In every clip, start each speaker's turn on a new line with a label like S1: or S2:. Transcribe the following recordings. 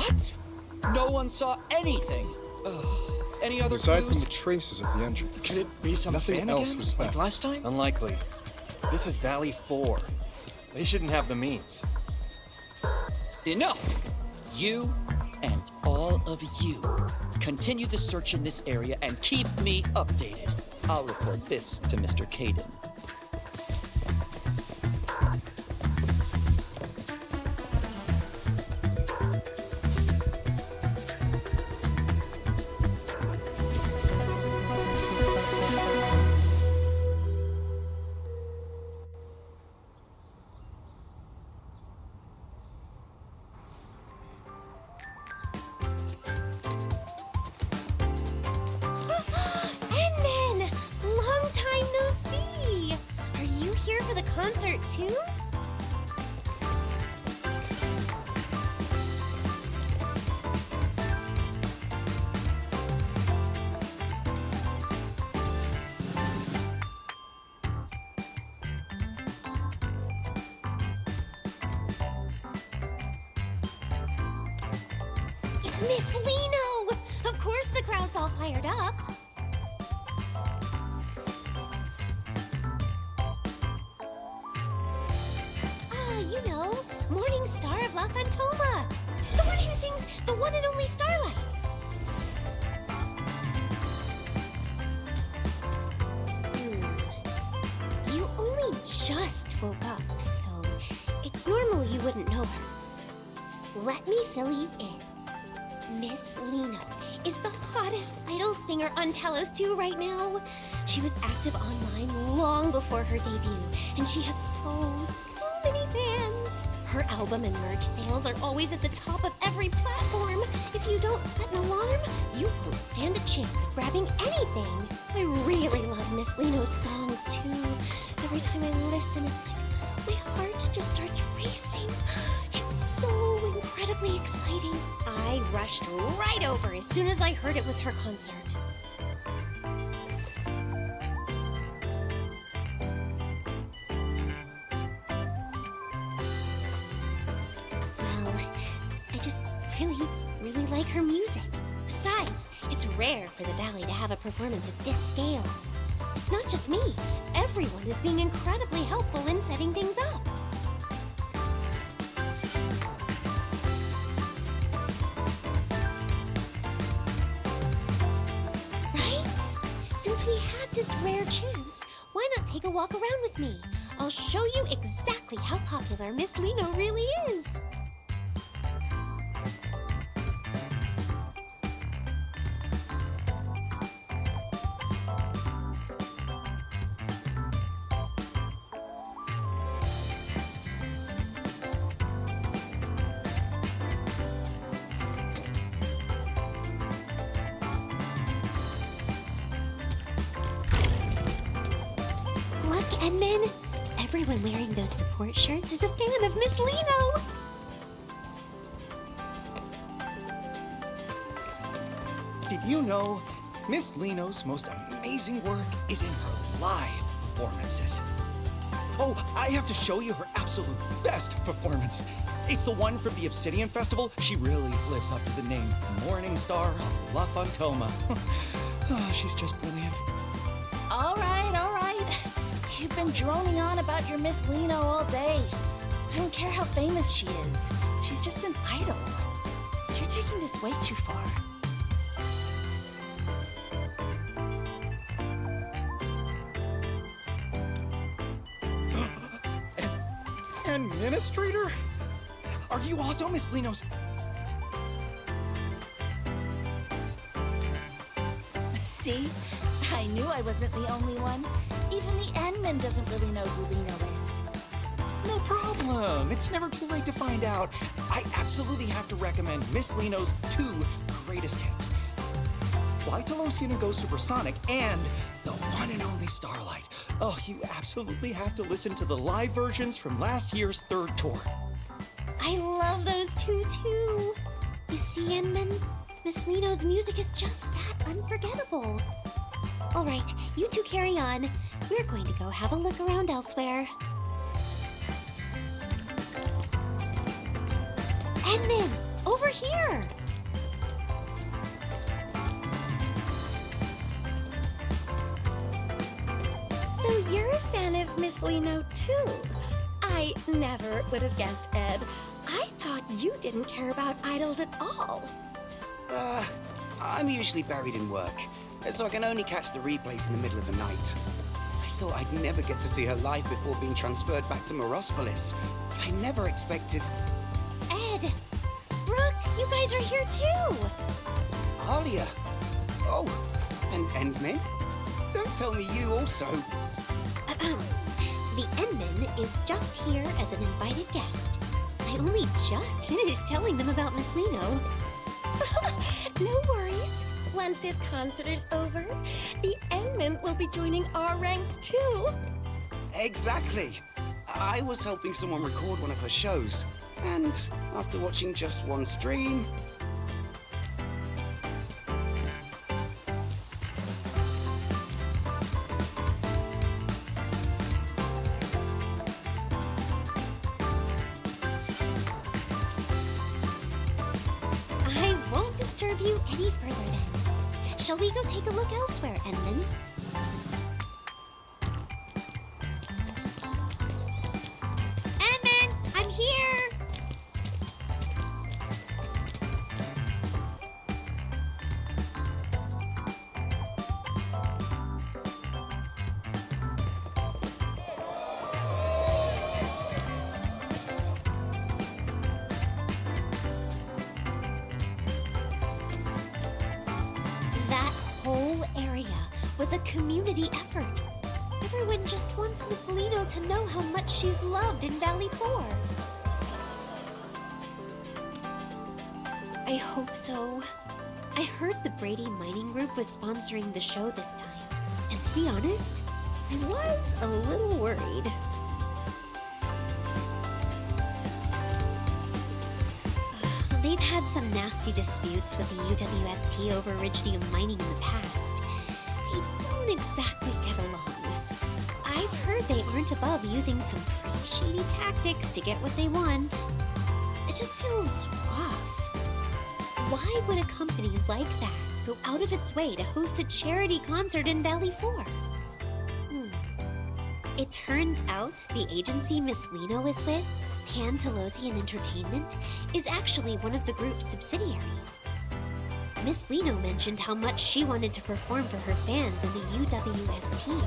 S1: What? No one saw anything. Any other
S2: Aside
S1: clues?
S2: from the traces of the entrance,
S1: Could it be some
S2: nothing
S1: fan
S2: else
S1: again,
S2: was
S1: like
S2: found.
S1: last time?
S3: Unlikely. This is Valley 4. They shouldn't have the means.
S1: Enough! You and all of you continue the search in this area and keep me updated. I'll report this to Mr. Caden.
S4: Endman! Long time no see! Are you here for the concert too? It's Miss Liino! Of course the crowd's all fired up. You know, Morning Star of La Fantoma. The one who sings the one and only Starlight. You only just woke up, so it's normal you wouldn't know her. Let me fill you in. Miss Liino is the hottest idol singer on Talos 2 right now. She was active online long before her debut, and she has so many fans. Her album and merch sales are always at the top of every platform. If you don't set an alarm, you won't stand a chance of grabbing anything. I really love Miss Liino's songs too. Every time I listen, it's like my heart just starts racing. It's so incredibly exciting. I rushed right over as soon as I heard it was her concert. Well, I just really like her music. Besides, it's rare for the Valley to have a performance at this scale. It's not just me. Everyone is being incredibly helpful in setting things up. Since we had this rare chance, why not take a walk around with me? I'll show you exactly how popular Miss Liino really is. Look, Endman! Everyone wearing those support shirts is a fan of Miss Liino!
S1: Did you know Miss Liino's most amazing work is in her live performances? Oh, I have to show you her absolute best performance. It's the one from the Obsidian Festival. She really lives up to the name Morning Star of La Fantoma. Oh, she's just brilliant.
S5: All right. You've been droning on about your Miss Liino all day. I don't care how famous she is. She's just an idol. You're taking this way too far.
S1: Administrator? Are you also Miss Liino's?
S5: See? I knew I wasn't the only one. Even the Endman doesn't really know who Liino is.
S1: No problem. It's never too late to find out. I absolutely have to recommend Miss Liino's 2 greatest hits. Fly Talosian and Go Supersonic, and the one and only Starlight. Oh, you absolutely have to listen to the live versions from last year's 3rd tour.
S4: I love those two too. You see, Endman? Miss Liino's music is just that unforgettable. All right, you two carry on. We're going to go have a look around elsewhere. Endman, over here! So you're a fan of Miss Liino too? I never would have guessed, Ed. I thought you didn't care about idols at all.
S2: I'm usually buried in work, so I can only catch the replays in the middle of the night. I thought I'd never get to see her live before being transferred back to Morospolis. I never expected...
S4: Ed! Brooke, you guys are here too!
S2: Alia! Oh, and Endman? Don't tell me you also...
S4: The Endman is just here as an invited guest. I only just finished telling them about Miss Liino. No worries. Once this concert is over, the Endman will be joining our ranks too.
S2: Exactly. I was helping someone record one of her shows, and after watching just one stream...
S4: I won't disturb you any further then. Shall we go take a look elsewhere, Endman? Endman, I'm here! That whole area was a community effort. Everyone just wants Miss Liino to know how much she's loved in Valley 4. I hope so. I heard the Brady Mining Group was sponsoring the show this time. And to be honest, I was a little worried. They've had some nasty disputes with the UWST over iridium mining in the past. They don't exactly get along. I've heard they aren't above using some pretty shady tactics to get what they want. It just feels off. Why would a company like that go out of its way to host a charity concert in Valley 4? It turns out the agency Miss Liino is with, Pantalozian Entertainment, is actually one of the group's subsidiaries. Miss Liino mentioned how much she wanted to perform for her fans in the UWST.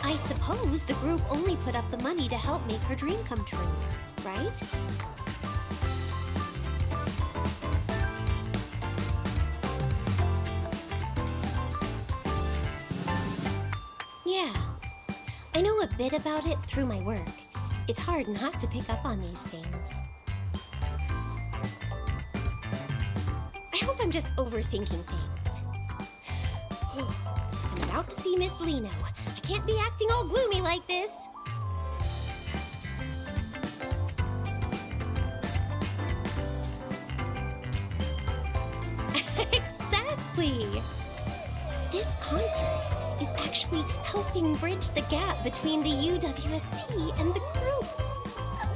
S4: I suppose the group only put up the money to help make her dream come true, right? Yeah, I know a bit about it through my work. It's hard not to pick up on these things. I hope I'm just overthinking things. I'm about to see Miss Liino. I can't be acting all gloomy like this. Exactly! This concert is actually helping bridge the gap between the UWST and the group.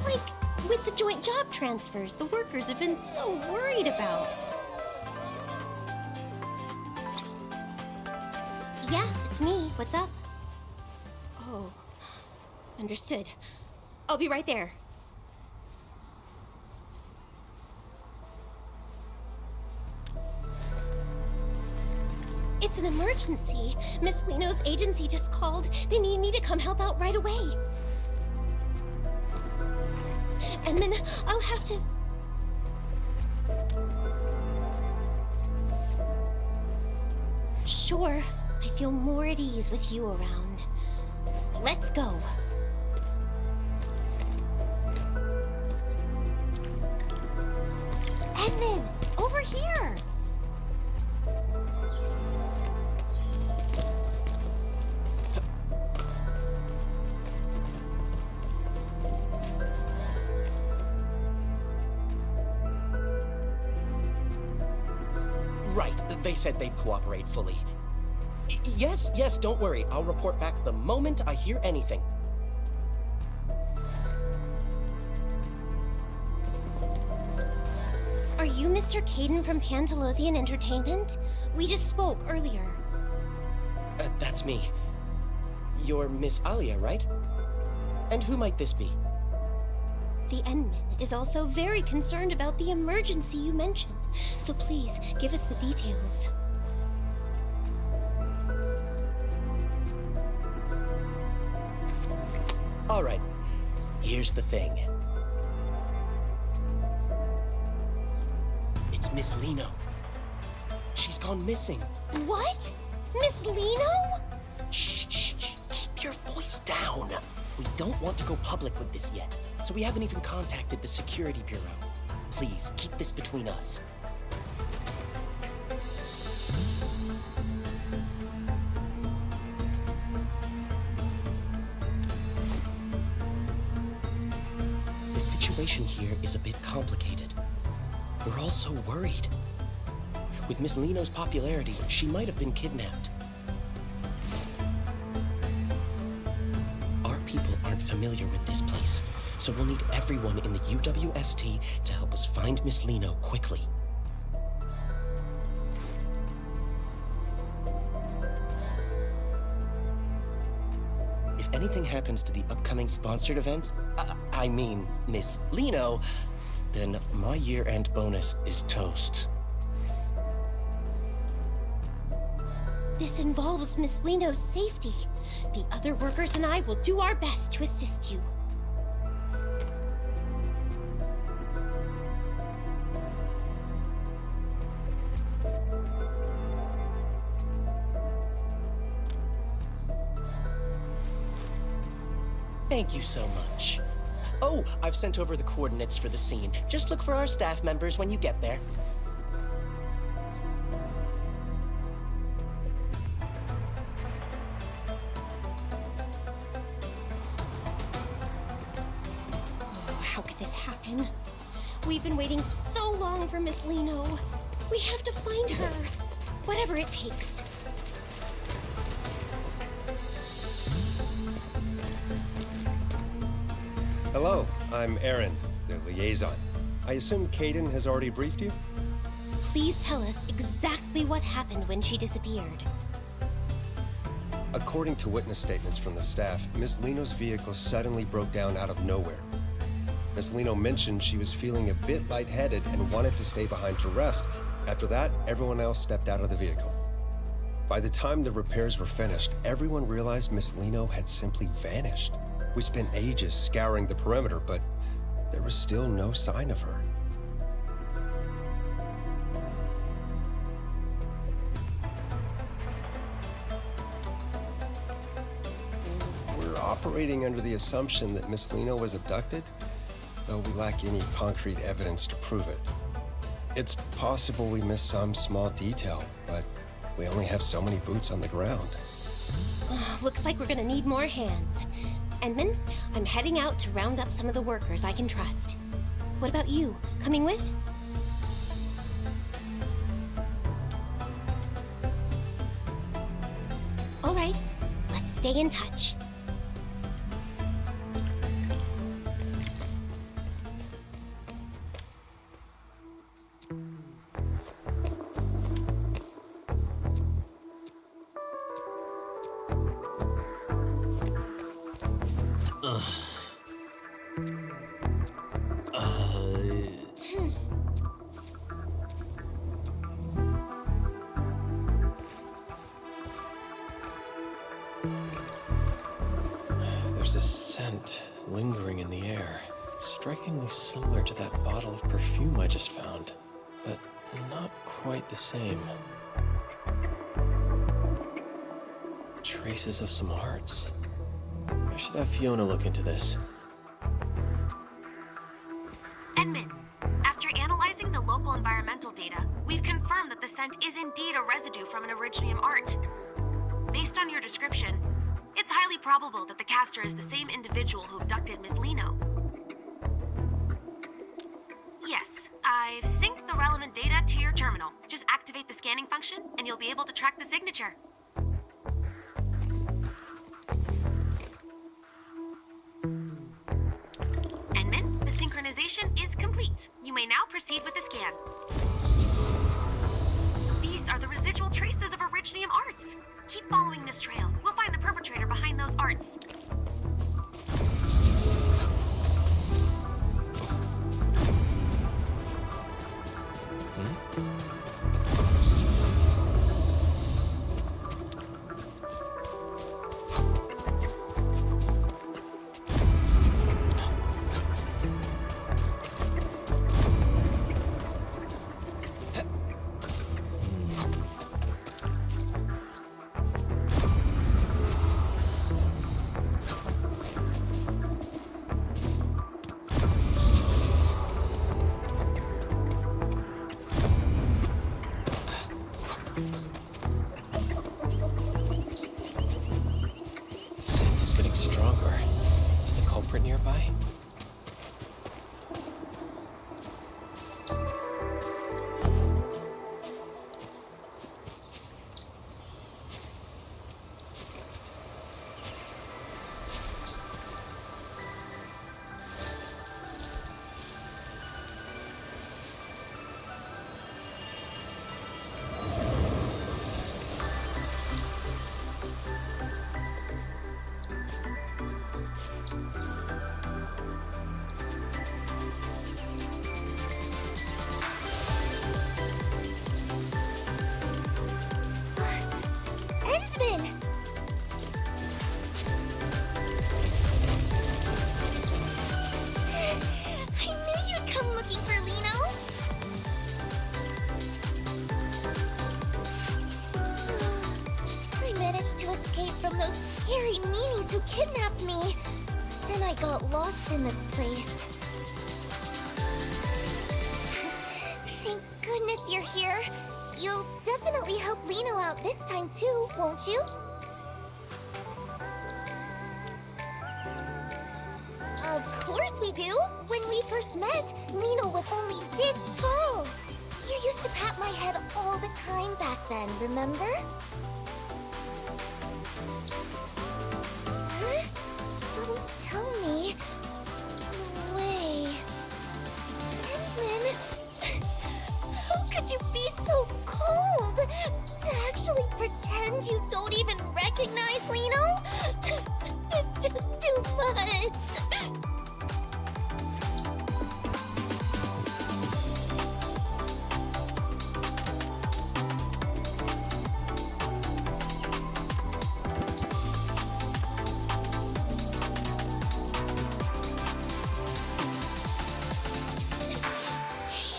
S4: Like, with the joint job transfers the workers have been so worried about. Yeah, it's me. What's up? Oh, understood. I'll be right there. It's an emergency. Miss Liino's agency just called. They need me to come help out right away. And then I'll have to... Sure, I feel more at ease with you around. Let's go. Edmund, over here!
S6: Right, they said they'd cooperate fully. Yes, don't worry. I'll report back the moment I hear anything.
S4: Are you Mr. Caden from Pantalosian Entertainment? We just spoke earlier.
S6: That's me. You're Miss Alia, right? And who might this be?
S4: The Endman is also very concerned about the emergency you mentioned, so please give us the details.
S6: All right, here's the thing. It's Miss Liino. She's gone missing.
S4: What? Miss Liino?
S6: Shh, shh, shh. Keep your voice down. We don't want to go public with this yet, so we haven't even contacted the Security Bureau. Please, keep this between us. The situation here is a bit complicated. We're all so worried. With Miss Liino's popularity, she might have been kidnapped. Our people aren't familiar with this place, so we'll need everyone in the UWST to help us find Miss Liino quickly. If anything happens to the upcoming sponsored events, I mean Miss Liino, then my year-end bonus is toast.
S4: This involves Miss Liino's safety. The other workers and I will do our best to assist you.
S6: Thank you so much. Oh, I've sent over the coordinates for the scene. Just look for our staff members when you get there.
S4: How could this happen? We've been waiting so long for Miss Liino. We have to find her, whatever it takes.
S7: Hello, I'm Aaron, the liaison. I assume Caden has already briefed you?
S4: Please tell us exactly what happened when she disappeared.
S7: According to witness statements from the staff, Miss Liino's vehicle suddenly broke down out of nowhere. Miss Liino mentioned she was feeling a bit lightheaded and wanted to stay behind to rest. After that, everyone else stepped out of the vehicle. By the time the repairs were finished, everyone realized Miss Liino had simply vanished. We spent ages scouring the perimeter, but there was still no sign of her. We're operating under the assumption that Miss Liino was abducted, though we lack any concrete evidence to prove it. It's possible we missed some small detail, but we only have so many boots on the ground.
S4: Looks like we're gonna need more hands. Endman, I'm heading out to round up some of the workers I can trust. What about you? Coming with? All right, let's stay in touch.
S3: There's a scent lingering in the air, strikingly similar to that bottle of perfume I just found, but not quite the same. Traces of some hearts. I should have Fiona look into this.
S8: Endman, after analyzing the local environmental data, we've confirmed that the scent is indeed a residue from an Originium art. Based on your description, it's highly probable that the caster is the same individual who abducted Miss Liino. Yes, I've synced the relevant data to your terminal. Just activate the scanning function, and you'll be able to track the signature. Endman, the synchronization Investigation is complete. You may now proceed with the scan. These are the residual traces of Originium arts. Keep following this trail. We'll find the perpetrator behind those arts.
S3: The scent is getting stronger. Is the culprit nearby?
S4: Endman! I knew you'd come looking for Liino! I managed to escape from those scary meanies who kidnapped me. Then I got lost in this place. Thank goodness you're here. You'll definitely help Liino out this time too, won't you? Of course we do! When we first met, Liino was only this tall! You used to pat my head all the time back then, remember? Huh? Don't tell me. Wait. Endman, how could you be so cold? To actually pretend you don't even recognize Liino? It's just too much.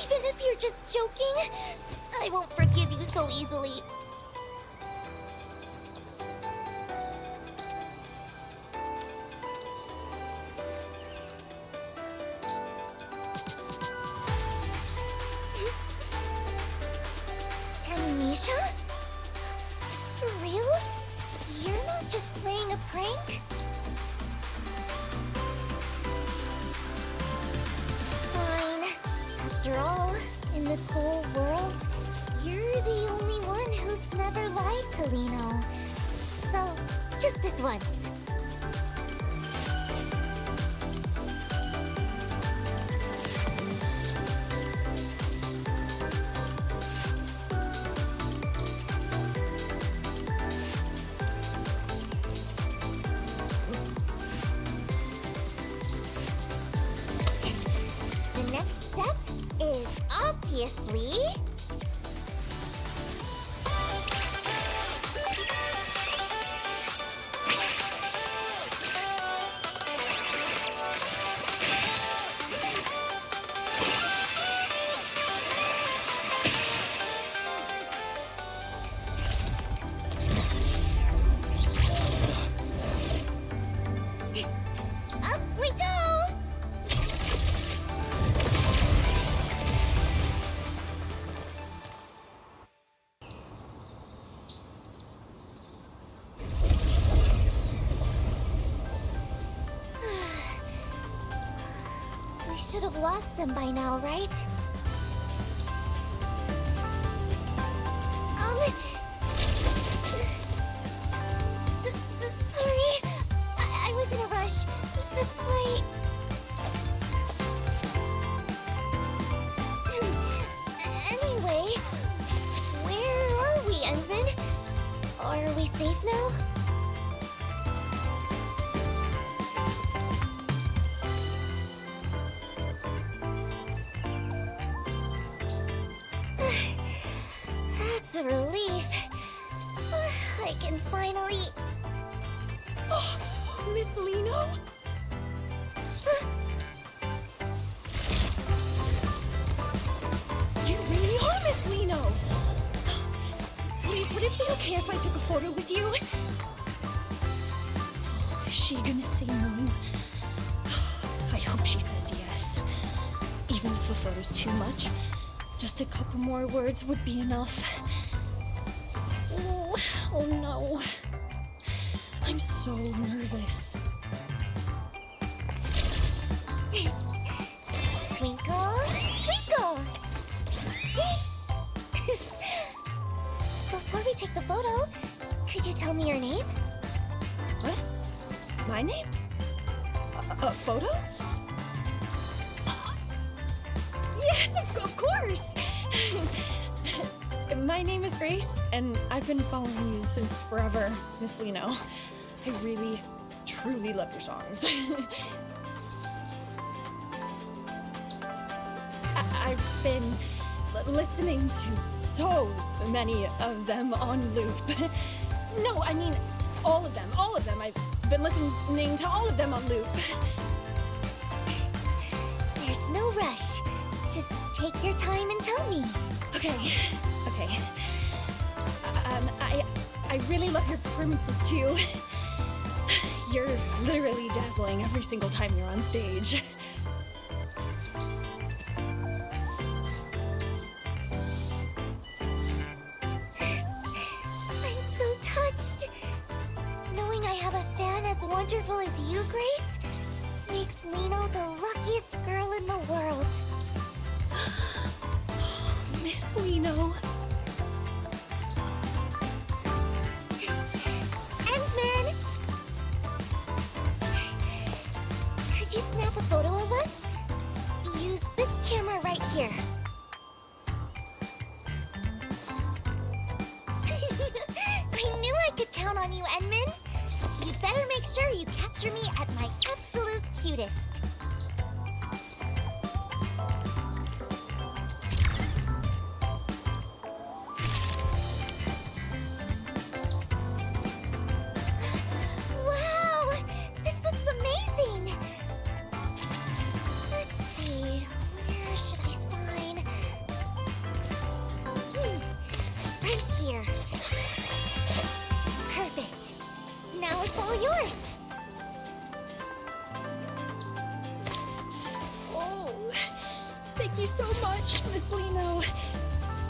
S4: Even if you're just joking, I won't forgive you so easily. Amnesia? For real? You're not just playing a prank? Fine. After all, in this whole world, you're the only one who's never lied to Liino. So, just this once. The next step is obviously... Up we go! We should have lost them by now, right? Sorry. I was in a rush. That's why... we safe now? That's a relief. I can finally...
S5: Miss Liino? You really are Miss Liino! Please, would it be okay if I took a photo with you? Is she gonna say no? I hope she says yes. Even if the photo's too much, just a couple more words would be enough. Oh no. I'm so nervous.
S4: Twinkle, twinkle! Before we take the photo, could you tell me your name?
S5: What? My name? A photo? Yes, of course! My name is Grace, and I've been following you since forever, Miss Liino. I really, truly love your songs. I've been listening to so many of them on loop. No, I mean all of them. I've been listening to all of them on loop.
S4: There's no rush. Just take your time and tell me.
S5: Okay. I really love your performances too. You're literally dazzling every single time you're on stage.
S4: I'm so touched. Knowing I have a fan as wonderful as you, Grace, makes Liino the luckiest girl in the world.
S5: Miss Liino.
S4: Endman! Could you snap a photo of us? Use this camera right here. I knew I could count on you, Endman. You better make sure you capture me at my absolute cutest. Wow! This looks amazing! Let's see, where should I sign? Right here. Perfect. Now it's all yours.
S5: Oh, thank you so much, Miss Liino.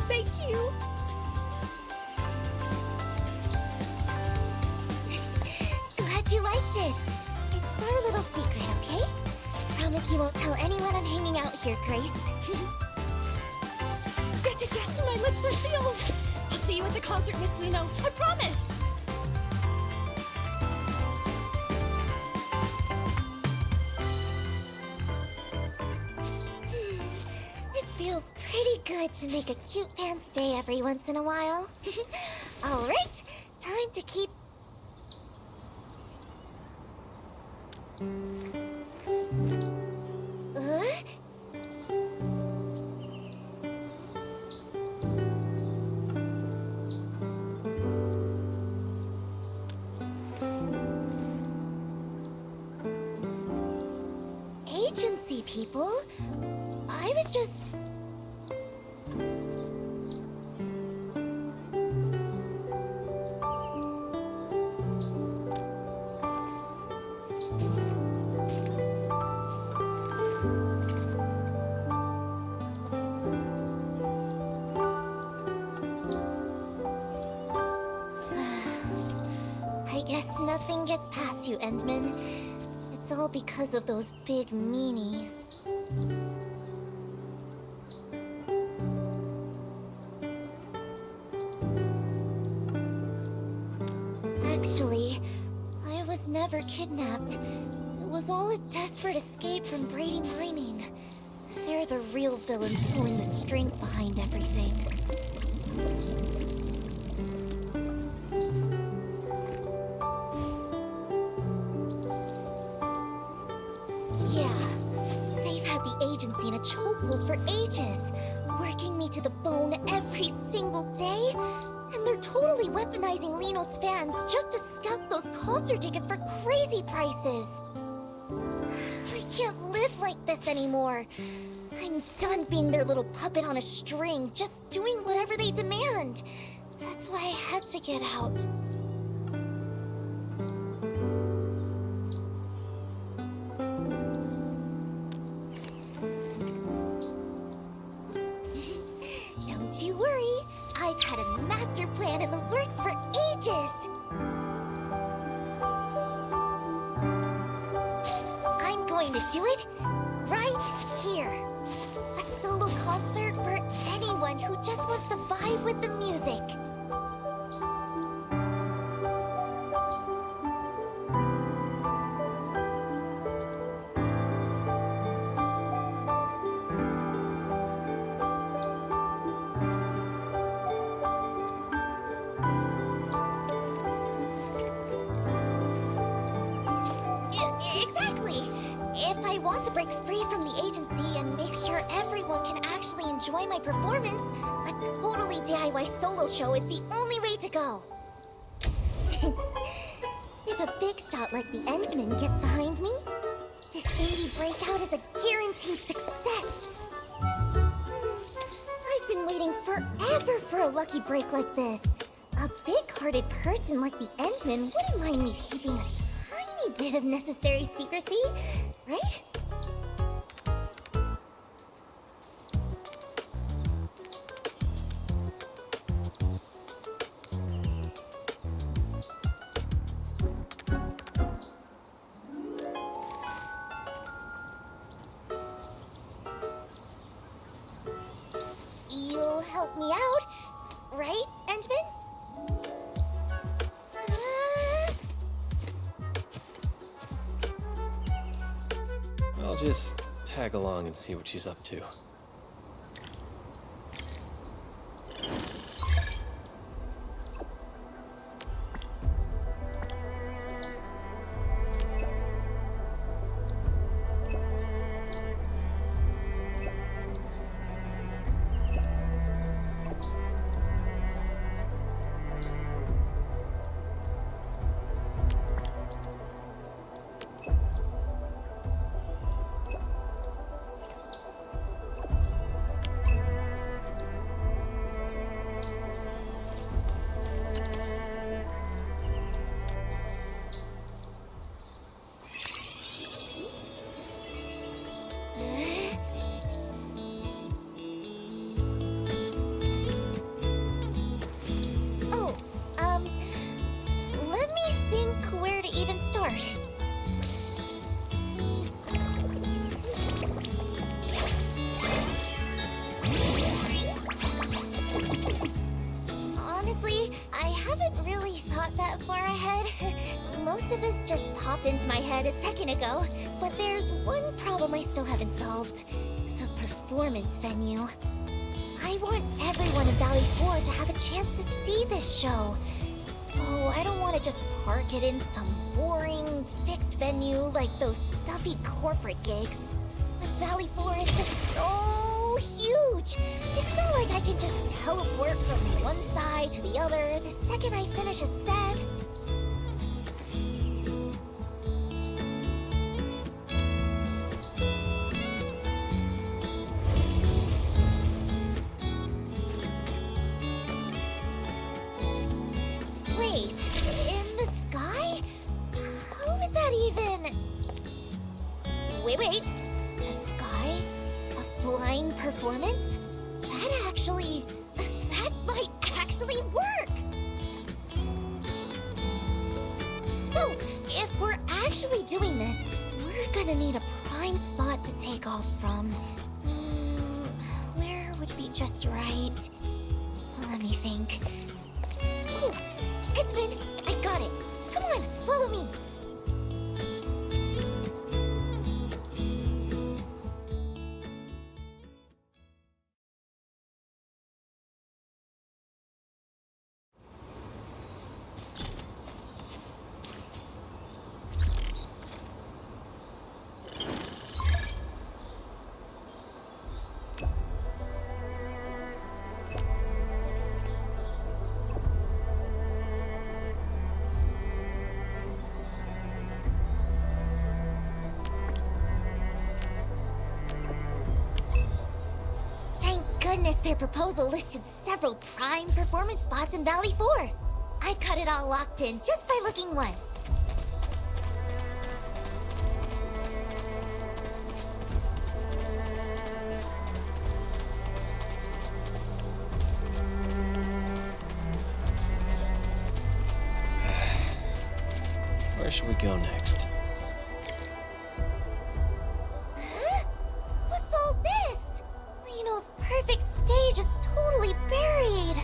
S5: Thank you.
S4: Glad you liked it. It's our little secret, okay? Promise you won't tell anyone I'm hanging out here, Grace.
S5: Yes, my lips are sealed. I'll see you at the concert, Miss Liino. I promise.
S4: It feels pretty good to make a cute fan's day every once in a while. All right, time to keep... Agency people? I was just... I guess nothing gets past you, Endman. It's all because of those big meanies. Actually, I was never kidnapped. It was all a desperate escape from Brady Mining. They're the real villains pulling the strings behind everything. had the agency in a chokehold for ages, working me to the bone every single day. And they're totally weaponizing Liino's fans just to scalp those concert tickets for crazy prices. I can't live like this anymore. I'm done being their little puppet on a string, just doing whatever they demand. That's why I had to get out. Don't you worry, I've had a master plan in the works for ages. I'm going to do it right here. A solo concert for anyone who just wants to vibe with the music. Exactly! If I want to break free from the agency and make sure everyone can actually enjoy my performance, a totally DIY solo show is the only way to go. If a big shot like the Endman gets behind me, this indie breakout is a guaranteed success. I've been waiting forever for a lucky break like this. A big-hearted person like the Endman wouldn't mind me keeping a tiny bit of necessary secrecy, right? You'll help me out, right, Endman?
S3: I'll just tag along and see what she's up to.
S4: Let me think where to even start. Honestly, I haven't really thought that far ahead. Most of this just popped into my head a second ago, but there's one problem I still haven't solved. The performance venue. I want everyone in Valley 4 to have a chance to see this show. So I don't want to just park it in some boring, fixed venue like those stuffy corporate gigs. But Valley 4 is just so huge. It's not like I can just teleport from one side to the other the second I finish a set. Wait, in the sky? How would that even... Wait. The sky? A flying performance? That might actually work! So, if we're actually doing this, we're gonna need a prime spot to take off from. Where would be just right? Let me think. Ooh, Endman, I got it. Come on, follow me. goodness, their proposal listed several prime performance spots in Valley 4. I've got it all locked in just by looking once.
S3: Where should we go next?
S4: Huh? What's all this? Liino's perfect stage is totally buried.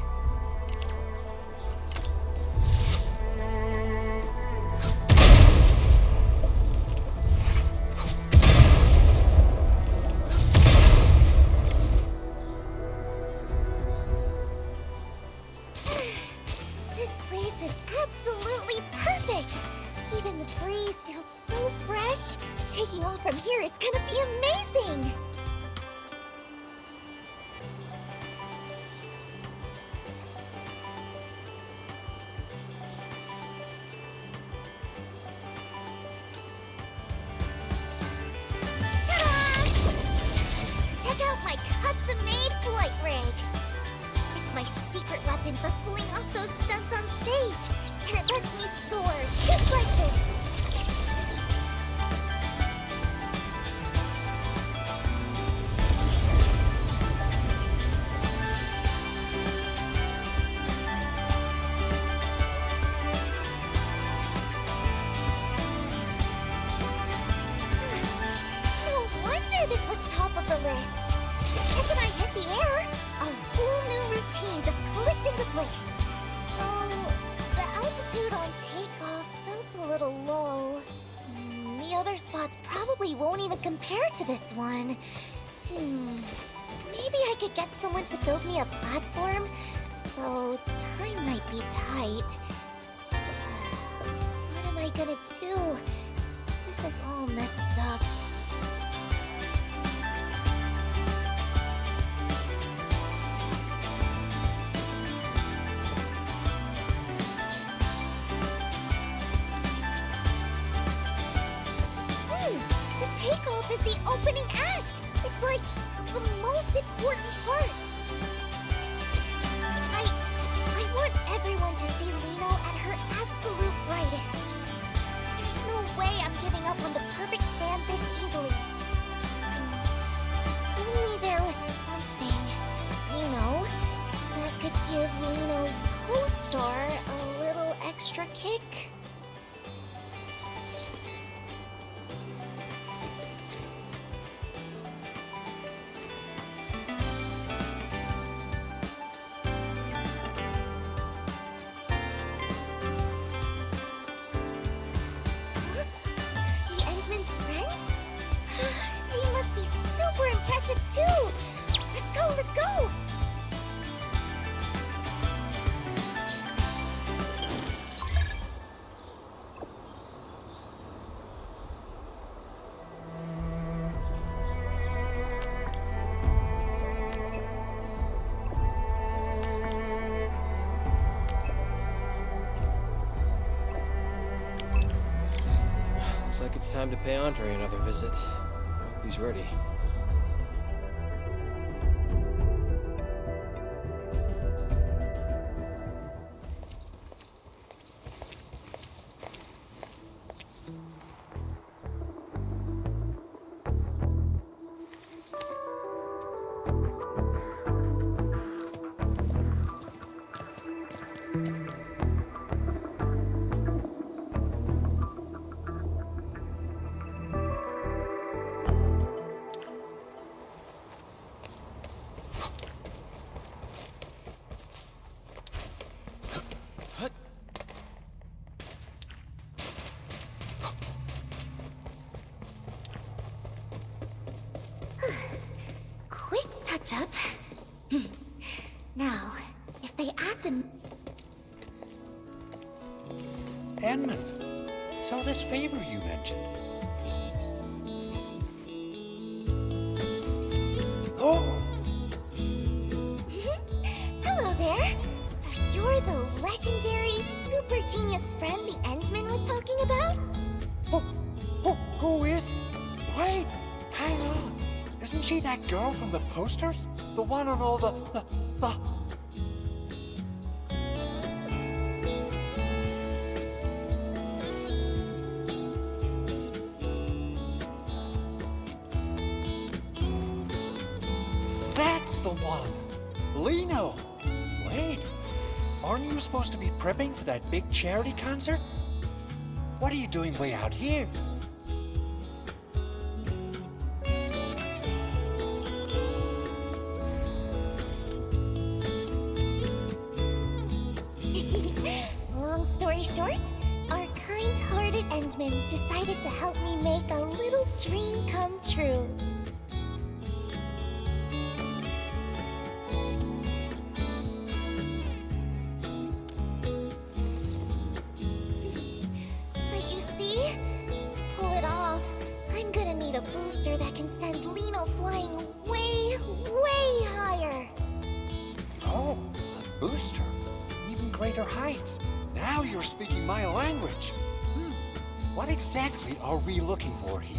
S4: This place is absolutely perfect. Even the breeze feels so fresh. Taking off from here is gonna be amazing. Ta-da! Check out my custom-made flight rig. It's my secret weapon for pulling off those stunts on stage, and it lets me soar just like this. No wonder this was top of the list. The second I hit the air, a whole new routine just clicked into place. Oh, the altitude on takeoff felt a little low. The other spots probably won't even compare to this one. Maybe I could get someone to build me a platform, though time might be tight. What am I gonna do? This is all messed up. The takeoff is the opening act. It's like the most important part. I want everyone to see Liino at her absolute brightest. There's no way I'm giving up on the perfect plan this easily. If only there was something, that could give Liino's co-star a little extra kick. The Endman's friends? They must be super impressive too! Let's go, let's go!
S3: Looks like it's time to pay Andre another visit. Hope he's ready.
S4: Quick touch-up. Now, if they add the...
S9: Enman, so this favor you mentioned. Oh!
S4: Hello there! So you're the legendary, super genius friend the Endman was talking about?
S9: Who is? Wait, hang on. Isn't she that girl from the posters? The one on all the... That's the one! Liino! Wait, aren't you supposed to be prepping for that big charity concert? What are you doing way out here?
S4: Long story short, our kind-hearted Endman decided to help me make a little dream come true. But you see, to pull it off, I'm gonna need a booster that can send Liino flying way, way higher.
S9: Oh, a booster. Even greater heights. Now you're speaking my language. What exactly are we looking for here?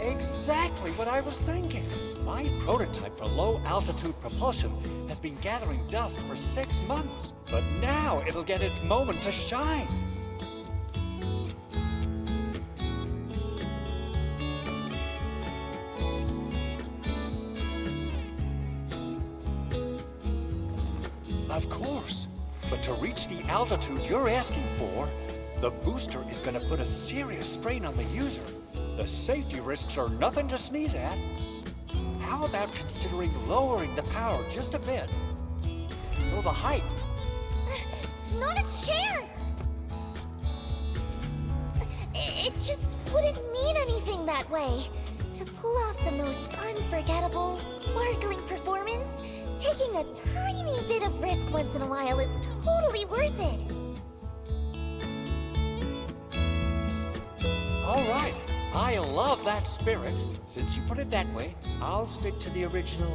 S9: Exactly what I was thinking. My prototype for low-altitude propulsion has been gathering dust for 6 months, but now it'll get its moment to shine. Of course, but to reach the altitude you're asking for, the booster is going to put a serious strain on the user. The safety risks are nothing to sneeze at. How about considering lowering the power just a bit? Though the height...
S4: Not a chance! It just wouldn't mean anything that way. To pull off the most unforgettable, sparkling performance, taking a tiny bit of risk once in a while is totally worth it.
S9: All right, I love that spirit. Since you put it that way, I'll stick to the original...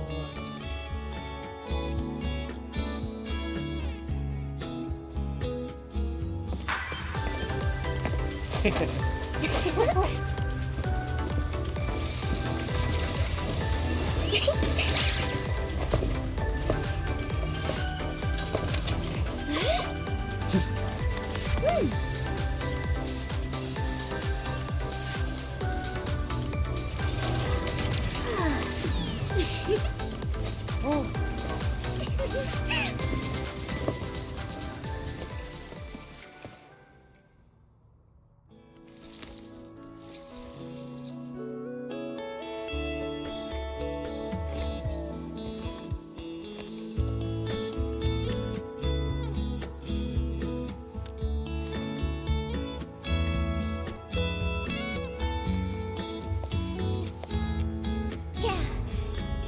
S4: Yeah,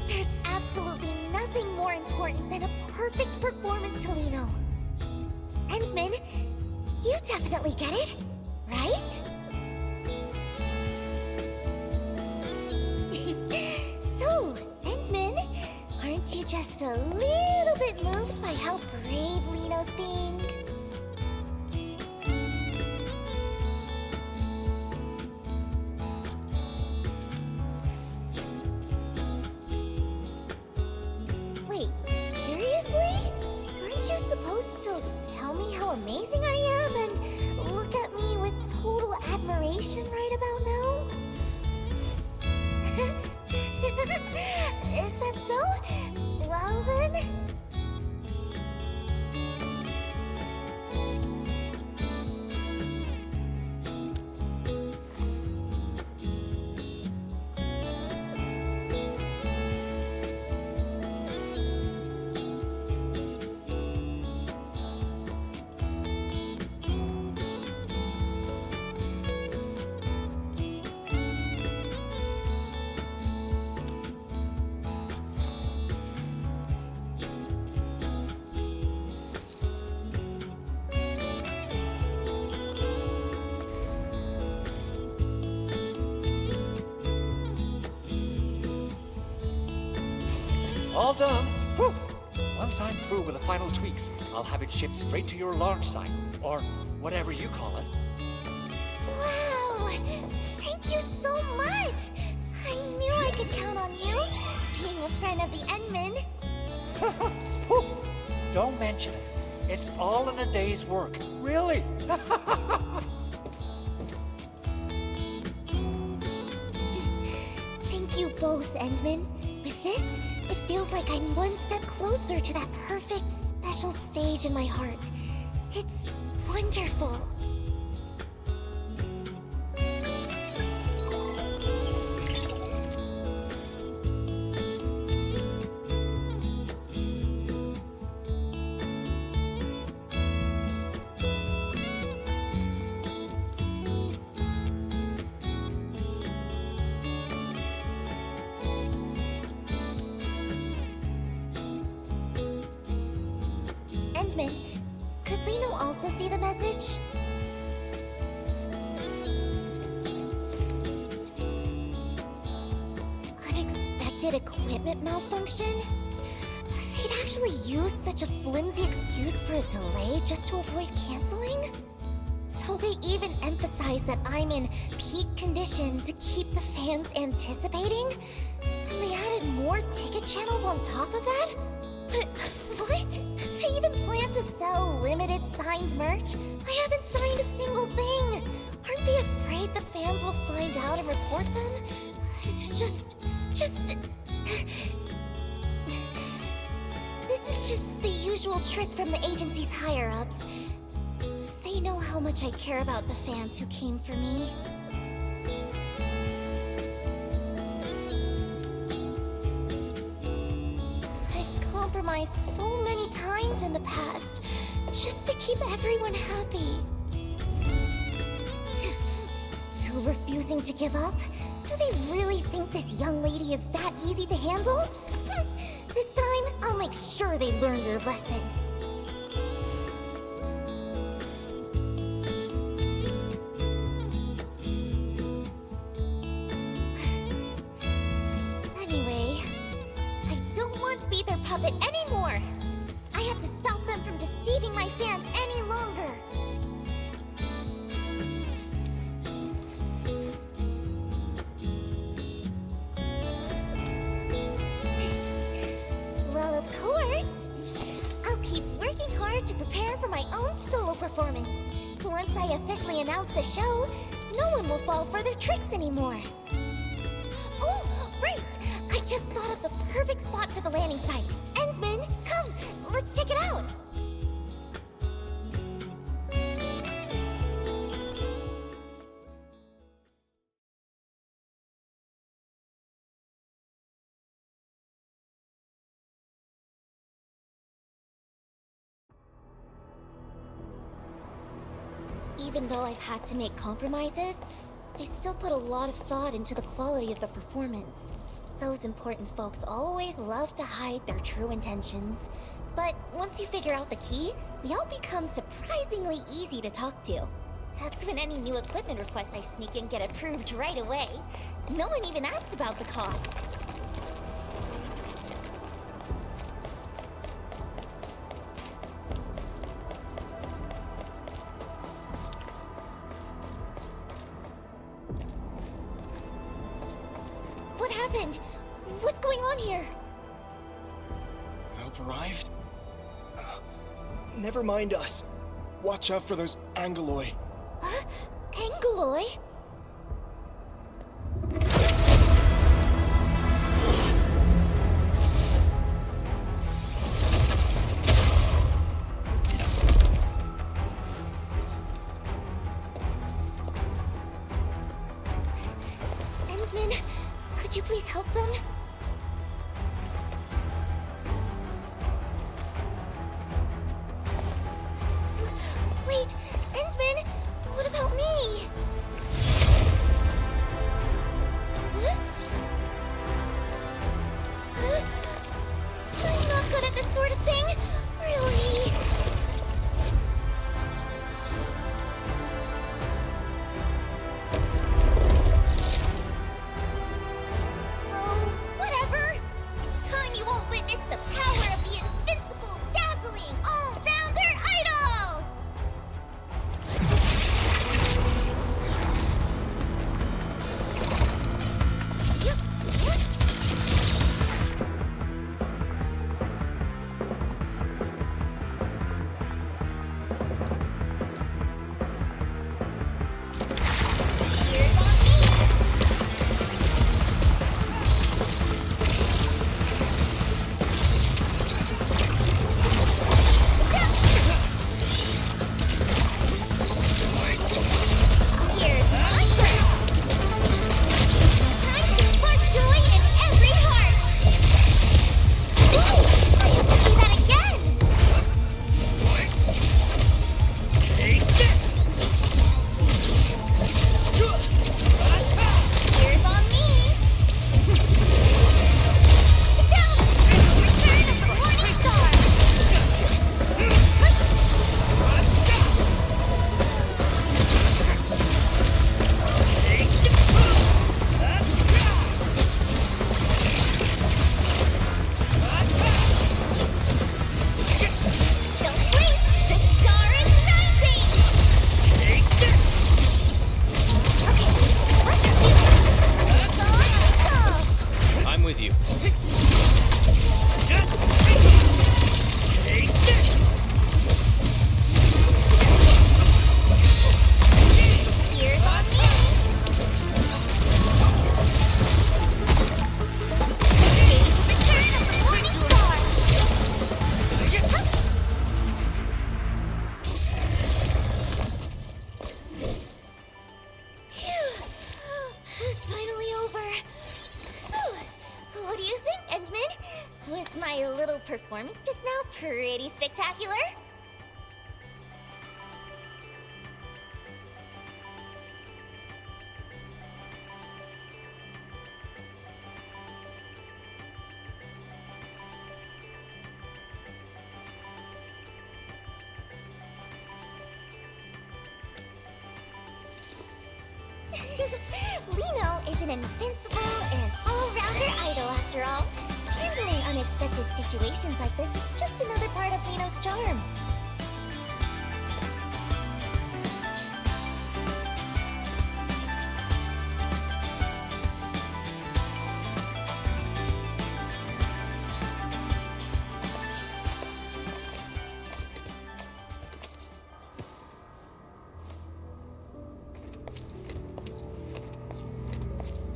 S4: there's absolutely nothing more important than a perfect performance to Liino. Endman, you definitely get it, right? So, Endman, aren't you just a little bit moved by how brave Liino's being? Wait, seriously? Aren't you supposed to tell me how amazing I am and look at me with total admiration right about now? Is that so? Well then...
S9: All done. Whew. Once I'm through with the final tweaks, I'll have it shipped straight to your launch site, or whatever you call it.
S4: Wow! Thank you so much! I knew I could count on you, being a friend of the Endmen.
S9: Don't mention it. It's all in a day's work. Really?
S4: Thank you both, Endmen. With this, it feels like I'm one step closer to that perfect, special stage in my heart. It's wonderful. Endman, could Liino also see the message? Unexpected equipment malfunction? They'd actually use such a flimsy excuse for a delay just to avoid canceling? So they even emphasize that I'm in peak condition to keep the fans anticipating? And they added more ticket channels on top of that? But what? They even plan to sell limited signed merch? I haven't signed a single thing! Aren't they afraid the fans will find out and report them? This is just... This is just the usual trick from the agency's higher-ups. They know how much I care about the fans who came for me. I've compromised so many times in the past, just to keep everyone happy. Still refusing to give up? Do they really think this young lady is that easy to handle? This time, I'll make sure they learn their lesson. Anyway, I don't want to be their puppet anymore. I have to stop them from deceiving my fans any longer. Well, of course. I'll keep working hard to prepare for my own solo performance. Once I officially announce the show, no one will fall for their tricks anymore. Oh, right! I just thought of the perfect spot for the landing site. Endman, come, let's check it out. Even though I've had to make compromises, I still put a lot of thought into the quality of the performance. Those important folks always love to hide their true intentions. But once you figure out the key, they all become surprisingly easy to talk to. That's when any new equipment requests I sneak in get approved right away. No one even asks about the cost. What happened? What's going on here?
S1: Help arrived? Never mind us. Watch out for those Angeloi.
S4: Huh? Angeloi? Endman, could you please help them? Wait, Endman, what about me? performance just now pretty spectacular? Liino is an invincible and all-rounder idol after all. Handling unexpected situations like this is just another part of Liino's charm.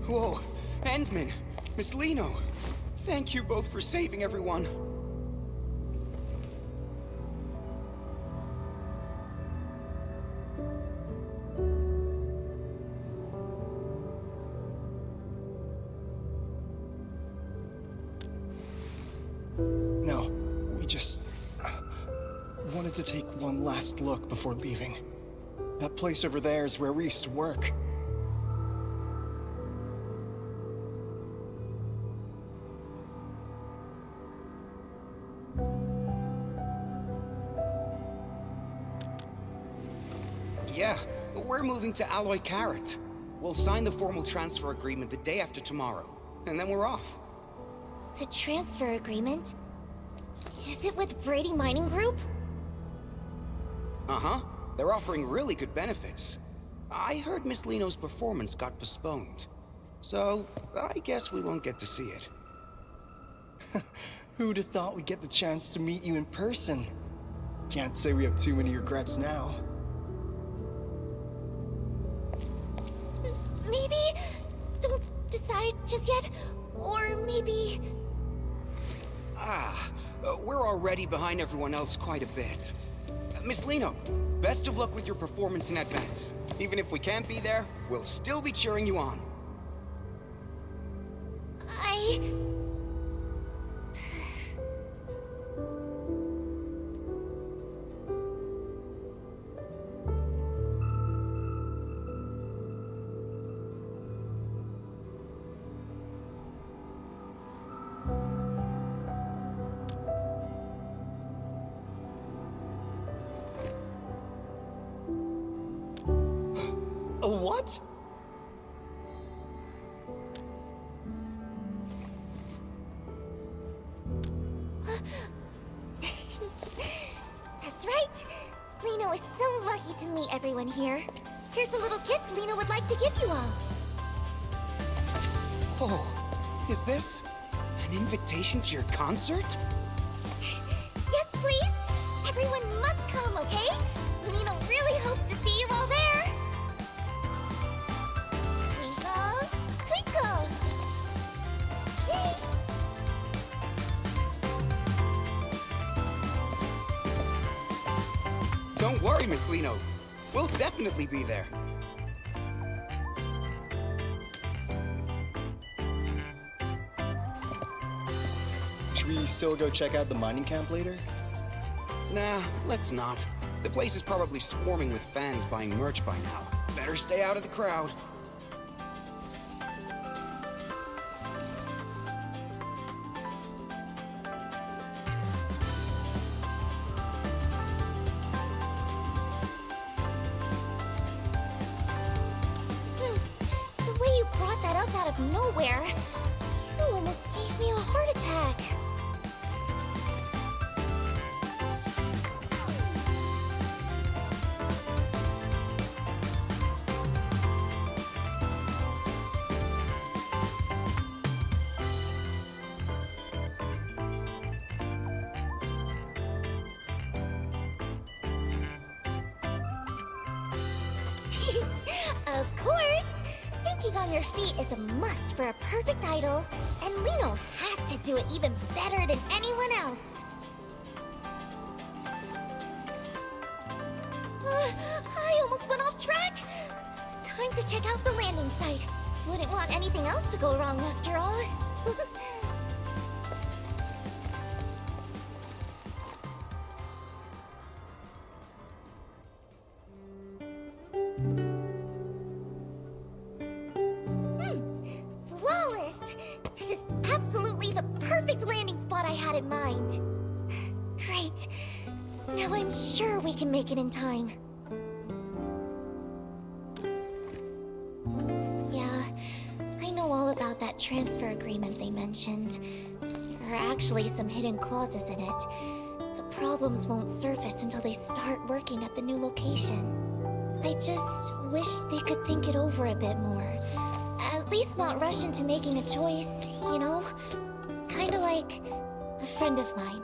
S2: Whoa, Endman, Miss Liino, thank you both for saving everyone.
S1: No, we just wanted to take one last look before leaving. That place over there is where we used to work.
S2: Yeah, we're moving to Alloy Carrot. We'll sign the formal transfer agreement the day after tomorrow, and then we're off.
S4: The transfer agreement? Is it with Brady Mining Group?
S2: Uh-huh. They're offering really good benefits. I heard Miss Liino's performance got postponed. So, I guess we won't get to see it.
S1: Who'd have thought we'd get the chance to meet you in person? Can't say we have too many regrets now.
S4: Maybe don't decide just yet, or maybe...
S2: We're already behind everyone else quite a bit. Miss Liino, best of luck with your performance in advance. Even if we can't be there, we'll still be cheering you on.
S1: What?
S4: That's right. Liino is so lucky to meet everyone here. Here's a little gift Liino would like to give you all.
S2: Oh, is this an invitation to your concert?
S4: Yes, please. Everyone must come, okay? Liino really hopes to see you all there. Twinkle, twinkle. Yay!
S2: Don't worry, Miss Liino. We'll definitely be there.
S1: Should we still go check out the mining camp later?
S2: Nah, let's not. The place is probably swarming with fans buying merch by now. Better stay out of the crowd.
S4: The way you brought that up out of nowhere, you almost gave me a heart attack. Of course! Thinking on your feet is a must for a perfect idol, and Liino has to do it even better than anyone else. I almost went off track! Time to check out the landing site. Wouldn't want anything else to go wrong after all. we can make it in time. Yeah, I know all about that transfer agreement they mentioned. There are actually some hidden clauses in it. The problems won't surface until they start working at the new location. I just wish they could think it over a bit more. At least not rush into making a choice, you know? Kinda like a friend of mine.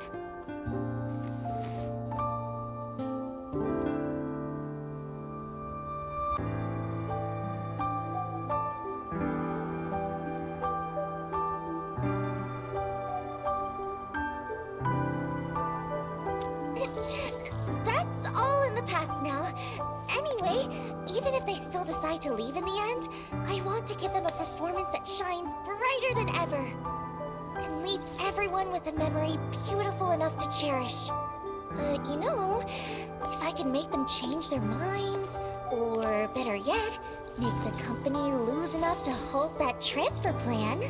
S4: That's all in the past now. Anyway, even if they still decide to leave in the end, I want to give them a performance that shines brighter than ever. And leave everyone with a memory beautiful enough to cherish. But you know, if I can make them change their minds, or better yet, make the company lose enough to halt that transfer plan.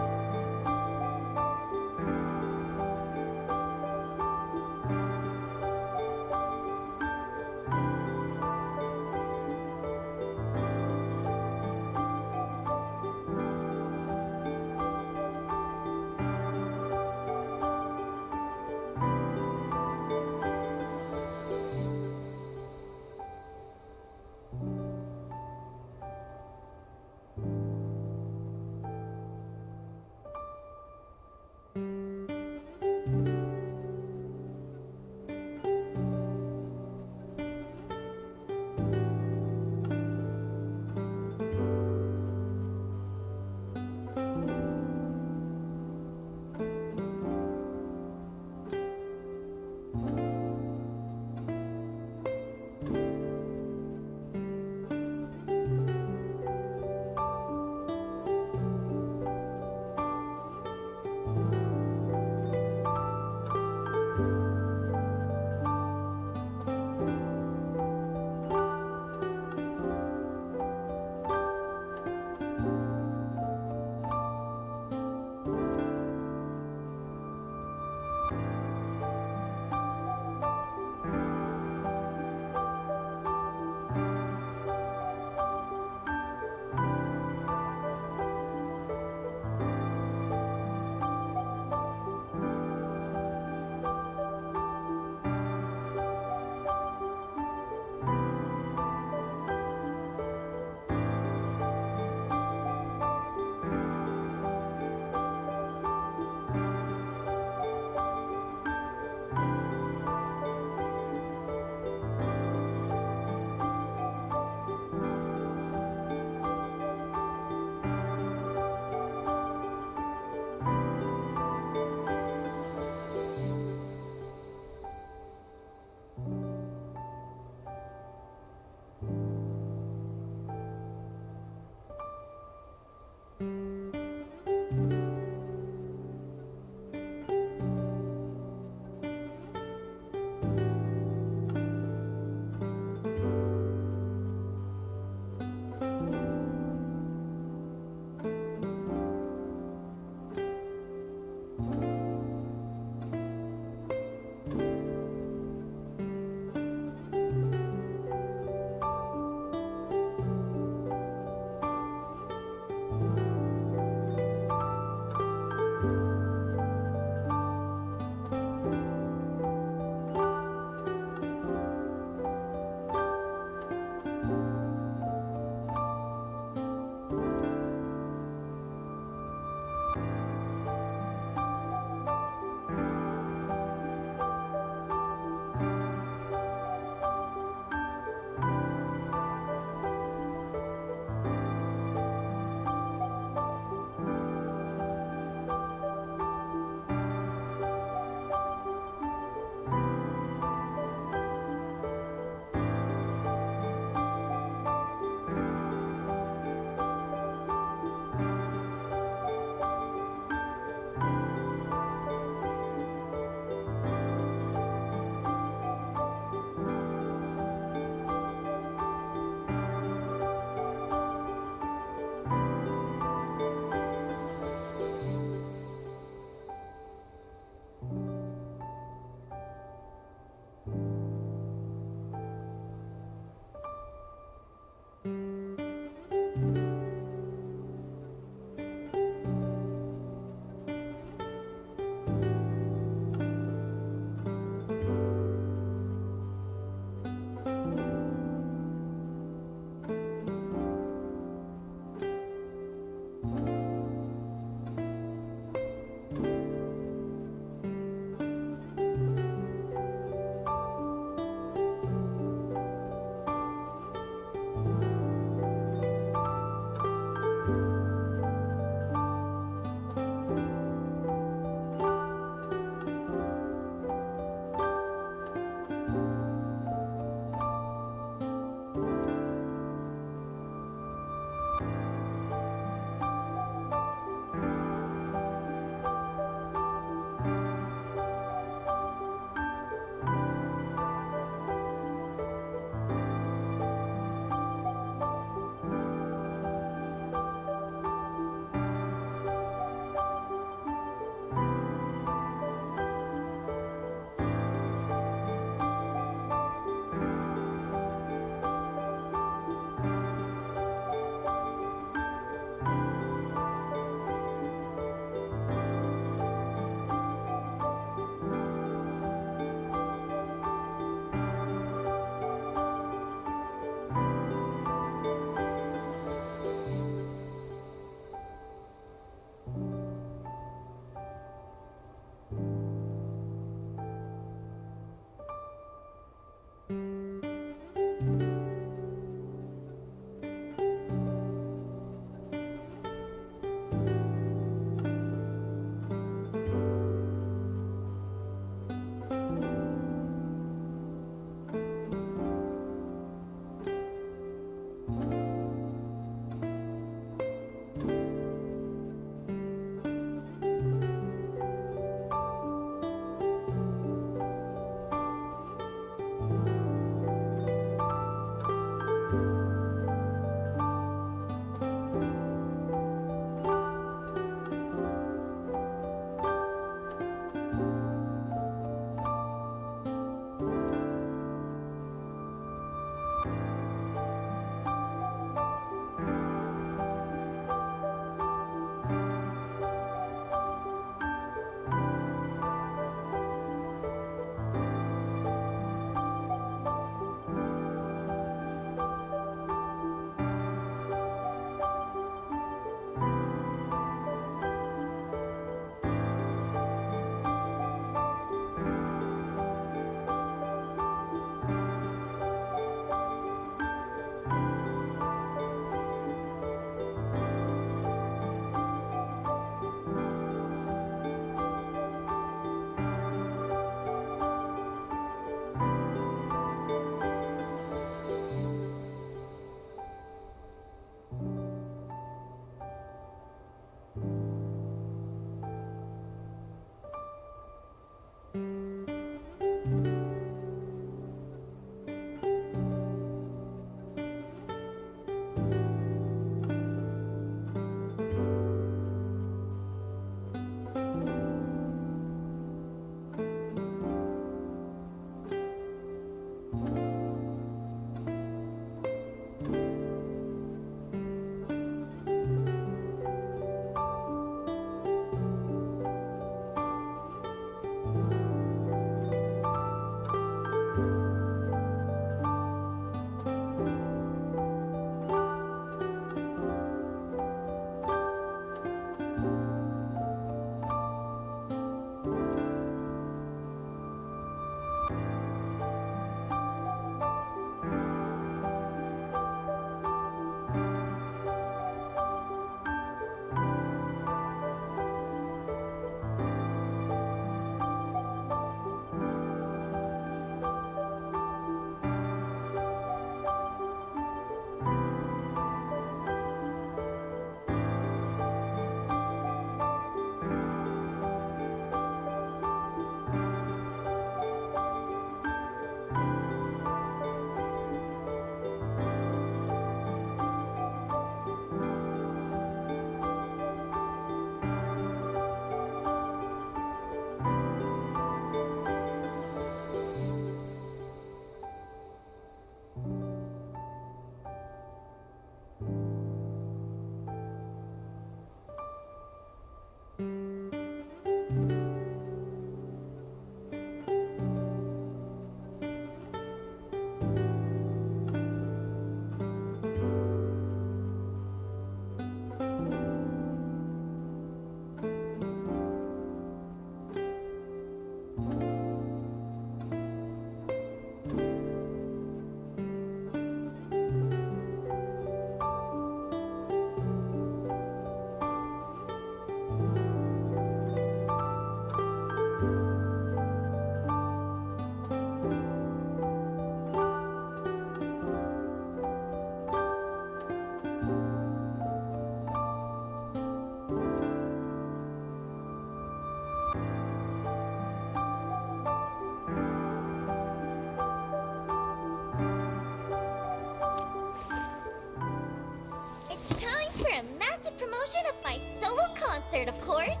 S4: promotion of my solo concert, of course.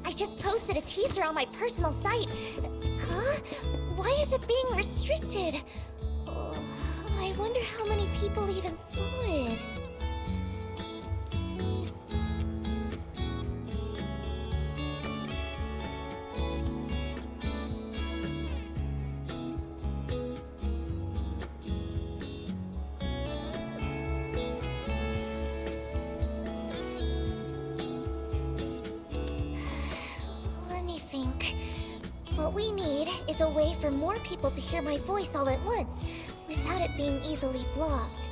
S4: I just posted a teaser on my personal site. Huh? Why is it being restricted? Oh, I wonder how many people even saw it. Let me think. What we need is a way for more people to hear my voice all at once, without it being easily blocked.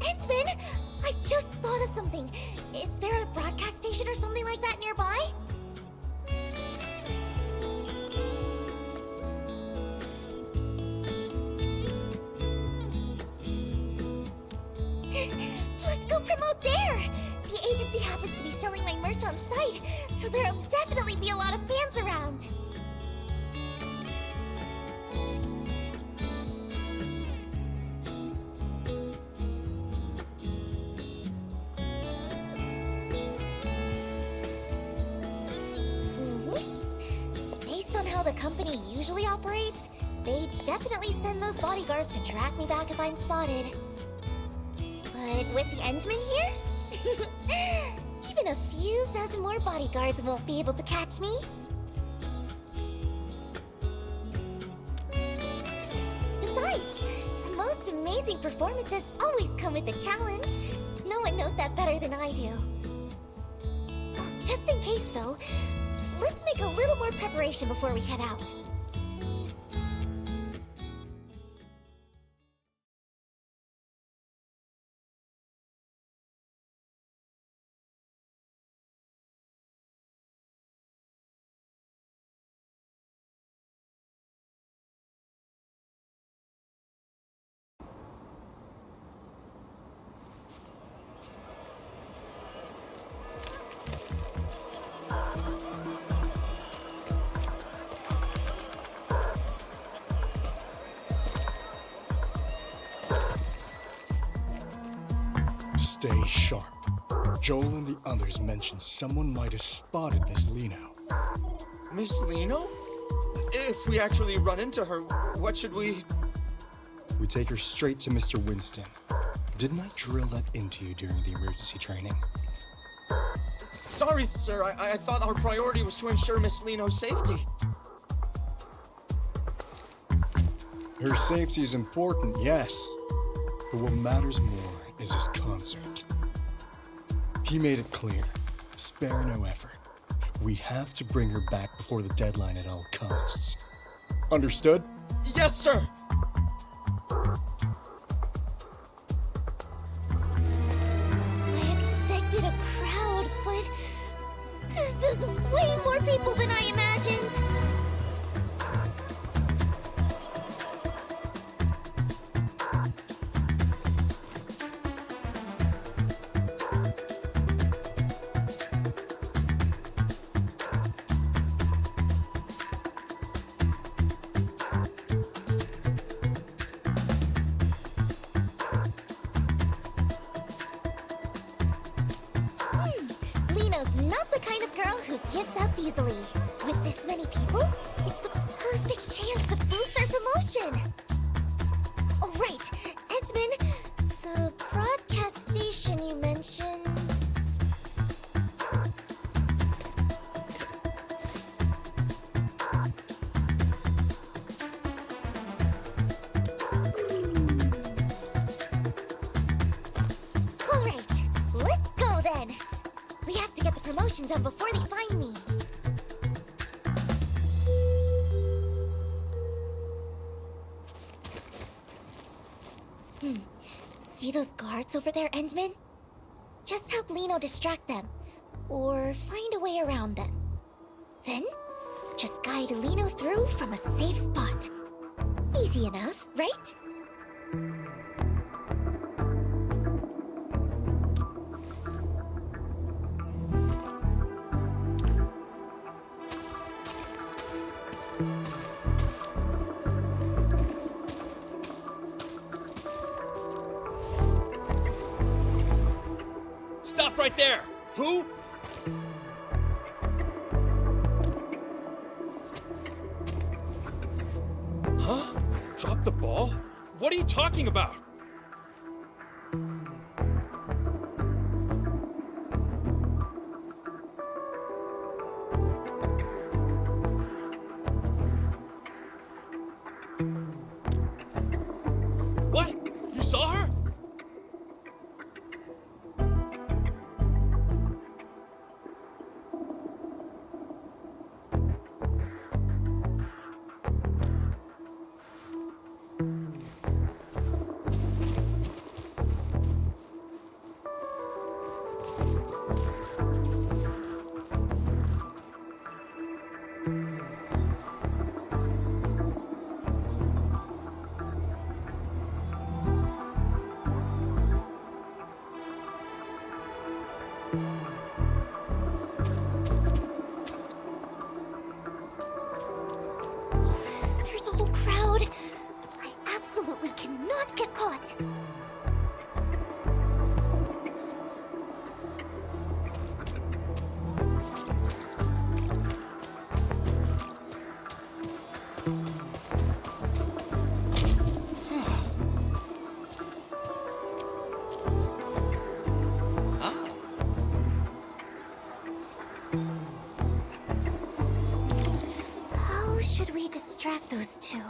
S4: Endman! I just thought of something. Is there a broadcast station or something like that nearby? Let's go promote there! The agency happens to be selling my merch on site, so there'll definitely be a lot of fans around. Based on how the company usually operates, they definitely send those bodyguards to track me back if I'm spotted. But with the Endman here, even a few dozen more bodyguards won't be able to catch me. Besides, the most amazing performances always come with a challenge. No one knows that better than I do. Just in case, though, let's make a little more preparation before we head out.
S1: Stay sharp. Joel and the others mentioned someone might have spotted Miss Liino.
S10: Miss Liino? If we actually run into her, what should we...
S1: We take her straight to Mr. Winston. Didn't I drill that into you during the emergency training?
S10: Sorry, sir. I thought our priority was to ensure Miss Liino's safety.
S1: Her safety is important, yes. But what matters more is his concert. He made it clear, spare no effort. We have to bring her back before the deadline at all costs. Understood?
S10: Yes, sir!
S4: I expected a crowd, but this is way more people than I imagined. Liino's not the kind of girl who gives up easily. With this many people, it's the perfect chance to boost our promotion. Oh, right. Endman, the broadcast station you mentioned... All right, let's go then. We have to get the promotion done before they find me. See those guards over there, Endman? Just help Liino distract them, or find a way around them. Then, just guide Liino through from a safe spot. Easy enough, right?
S11: Stop right there! Who? Huh? Drop the ball? What are you talking about? What? You saw her?
S4: There's a whole crowd. I absolutely cannot get caught. How should we distract those two?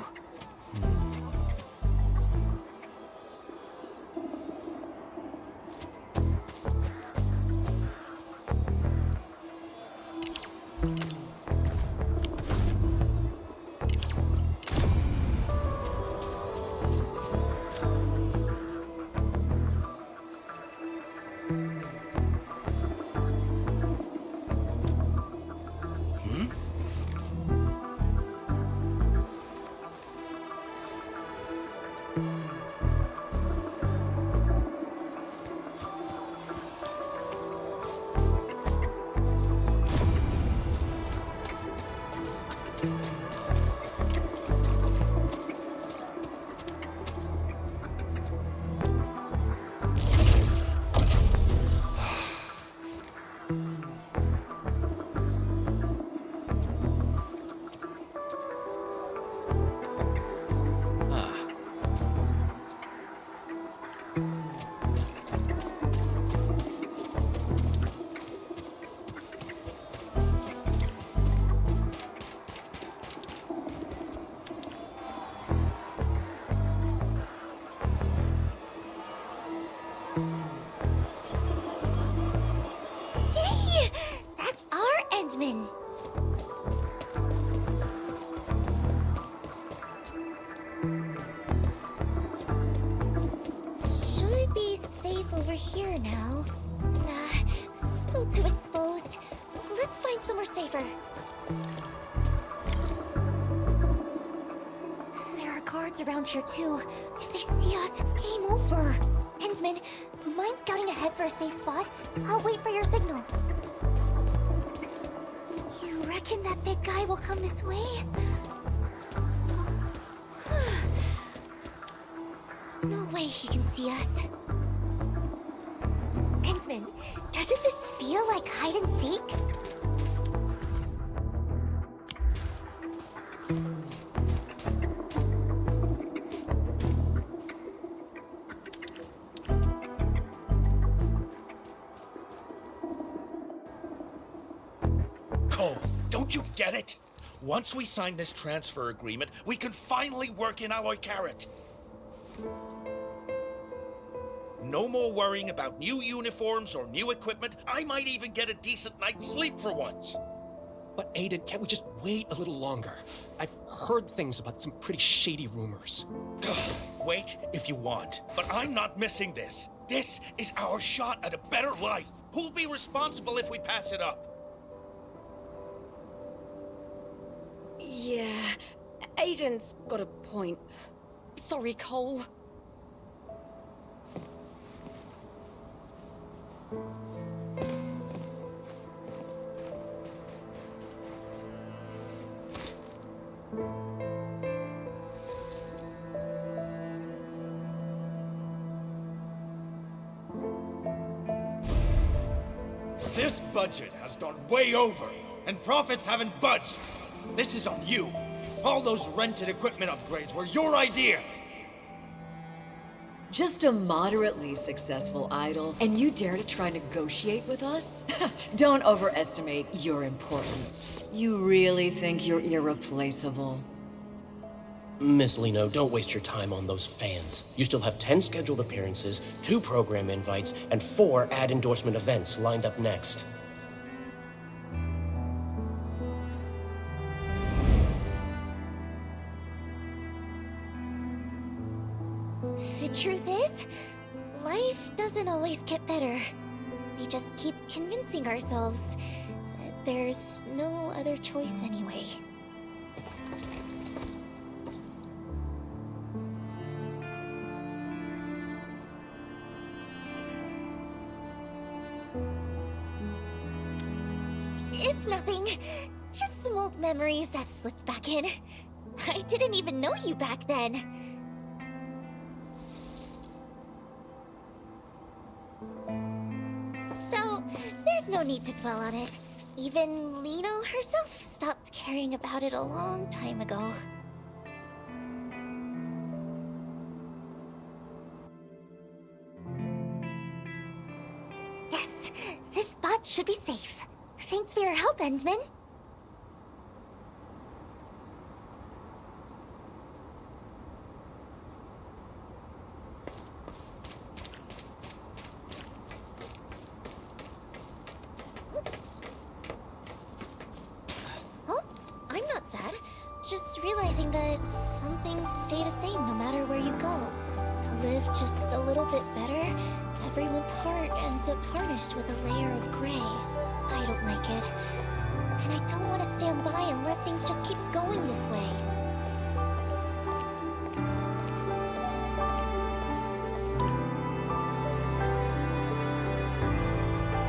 S4: Yay! That's our Endman. Should be safe over here now. Nah, still too exposed. Let's find somewhere safer. There are guards around here too. If they see us, it's game over. Endman, mind scouting ahead for a safe spot? I'll wait for your signal. You reckon that big guy will come this way? No way he can see us. Endman, doesn't this feel like hide and seek?
S11: Cole, don't you get it? Once we sign this transfer agreement, we can finally work in Alloy Carrot. No more worrying about new uniforms or new equipment. I might even get a decent night's sleep for once.
S12: But Aiden, can't we just wait a little longer? I've heard things about some pretty shady rumors.
S11: Wait if you want, but I'm not missing this. This is our shot at a better life. Who'll be responsible if we pass it up?
S13: Yeah, Aiden's got a point. Sorry, Cole.
S9: This budget has gone way over, and profits haven't budged. This is on you. All those rented equipment upgrades were your idea.
S14: Just a moderately successful idol, and you dare to try negotiate with us? Don't overestimate your importance. You really think you're irreplaceable?
S6: Miss Liino, don't waste your time on those fans. You still have 10 scheduled appearances, 2 program invites, and 4 ad endorsement events lined up next.
S4: The truth is, life doesn't always get better. We just keep convincing ourselves that there's no other choice anyway. It's nothing. Just some old memories that slipped back in. I didn't even know you back then. So, there's no need to dwell on it. Even Liino herself stopped caring about it a long time ago. Yes, this spot should be safe. Thanks for your help, Endman. Huh? I'm not sad. Just realizing that some things stay the same no matter where you go. To live just a little bit better, everyone's heart ends up tarnished with a layer of gray. I don't like it. And I don't want to stand by and let things just keep going this way.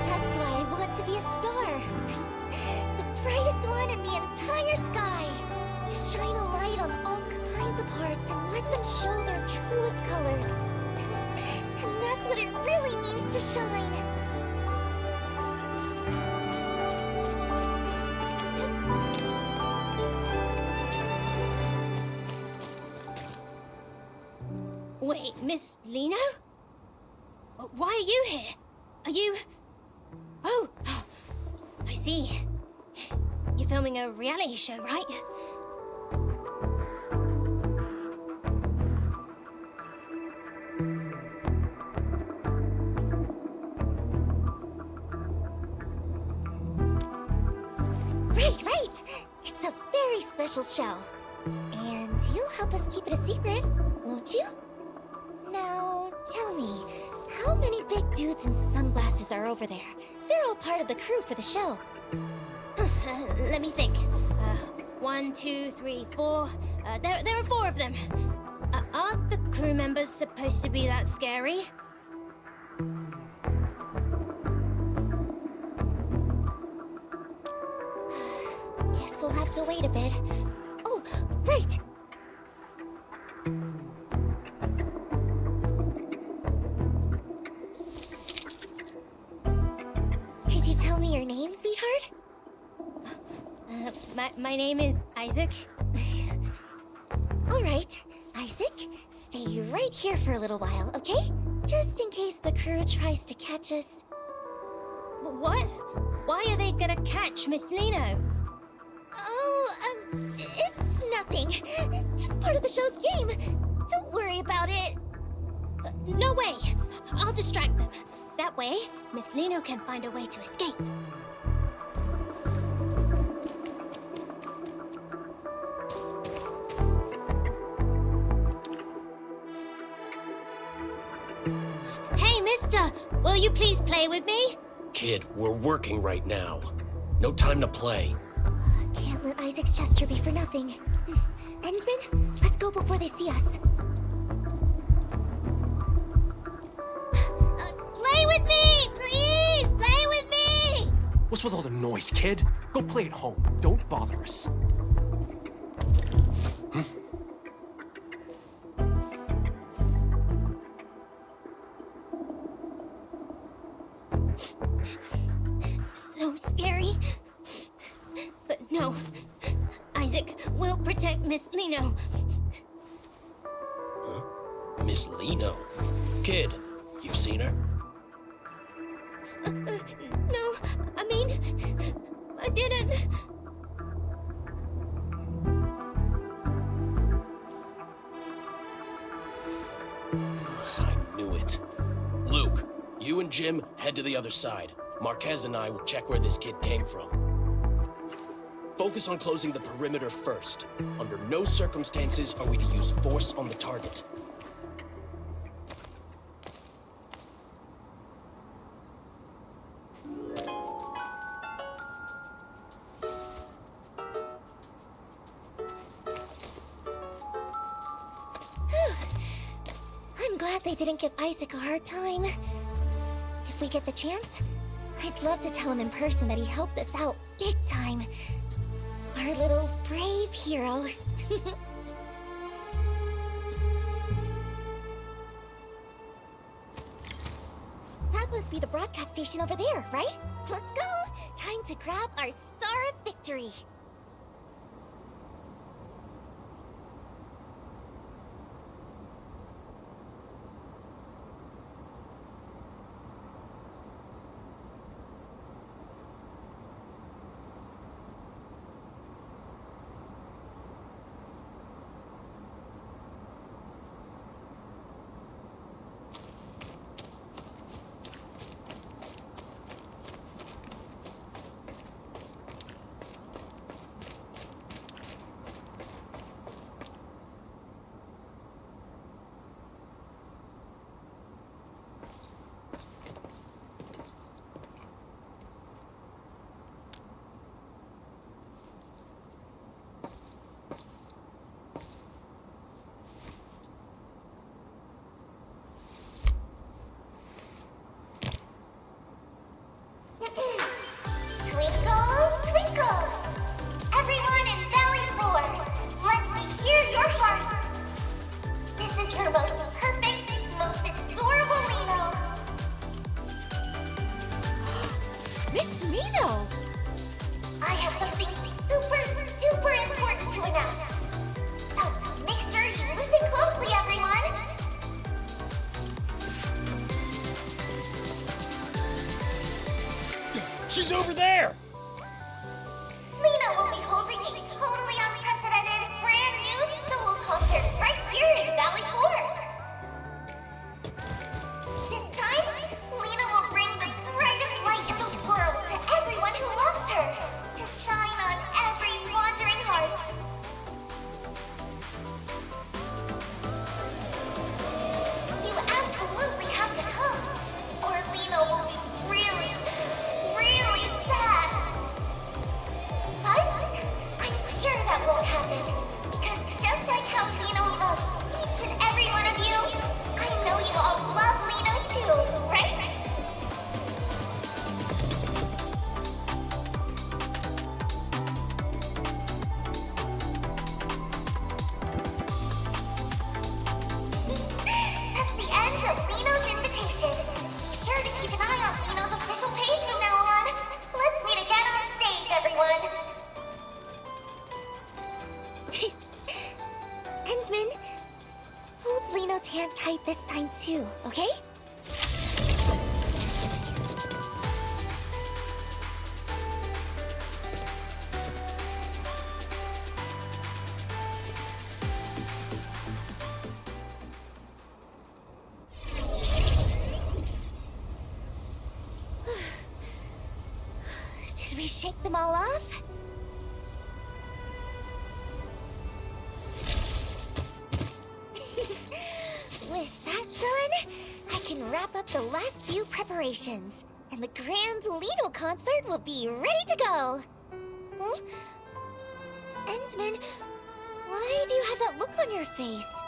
S4: That's why I want to be a star. The brightest one in the entire sky. To shine a light on all kinds of hearts and let them show their truest colors. And that's what it really means to shine.
S15: Wait, Miss Liino? Why are you here? Are you... Oh, I see. You're filming a reality show, right?
S4: Right! It's a very special show. And you'll help us keep it a secret, won't you? Now, tell me, how many big dudes in sunglasses are over there? They're all part of the crew for the show.
S15: Let me think. 1, 2, 3, 4. There are 4 of them. Aren't the crew members supposed to be that scary?
S4: Guess we'll have to wait a bit. Oh, right! Could you tell me your name, sweetheart?
S15: My name is Isaac.
S4: All right, Isaac, stay right here for a little while, okay? Just in case the crew tries to catch us.
S15: What? Why are they gonna catch Miss Liino?
S4: Oh, it's nothing. Just part of the show's game. Don't worry about it.
S15: No way! I'll distract them. That way, Miss Liino can find a way to escape. Hey, mister! Will you please play with me?
S6: Kid, we're working right now. No time to play.
S4: Can't let Isaac's gesture be for nothing. Endman, let's go before they see us.
S15: Play with me! Please! Play with me!
S12: What's with all the noise, kid? Go play at home. Don't bother us.
S15: scary. But no, Isaac will protect Miss Liino.
S6: Miss Liino? Kid, you've seen her?
S15: No, I mean, I didn't.
S6: I knew it. Luke, you and Jim head to the other side. Marquez and I will check where this kid came from. Focus on closing the perimeter first. Under no circumstances are we to use force on the target.
S4: I'm glad they didn't give Isaac a hard time. If we get the chance, I'd love to tell him in person that he helped us out big time. Our little brave hero. That must be the broadcast station over there, right? Let's go! Time to grab our Star of Victory.
S16: Twinkle, twinkle! Everyone in Valley 4, let me hear your heart! This is your most perfect, most adorable Liino!
S4: Miss Liino!
S16: I have something super, super important to announce. So, make sure you listen closely, everyone!
S11: She's over there!
S16: Liino will be holding a totally unprecedented, brand new solo concert right here in Valley 4. This time, Liino will bring the brightest light in the world to everyone who loves her, to shine on every wandering heart. You absolutely have to come, or Liino will be really, really sad. But I'm sure that won't happen, because just like how Liino loves each and every one of you, I know you all love Liino too, right? That's the end of Liino's invitation. Be sure to keep an eye on Liino's official page from now on. Let's meet again on stage, everyone.
S4: Ensman, hold Liino's hand tight this time too, okay? Did we shake them all off? With that done, I can wrap up the last few preparations, and the grand Liino concert will be ready to go. Huh? Endman, why do you have that look on your face?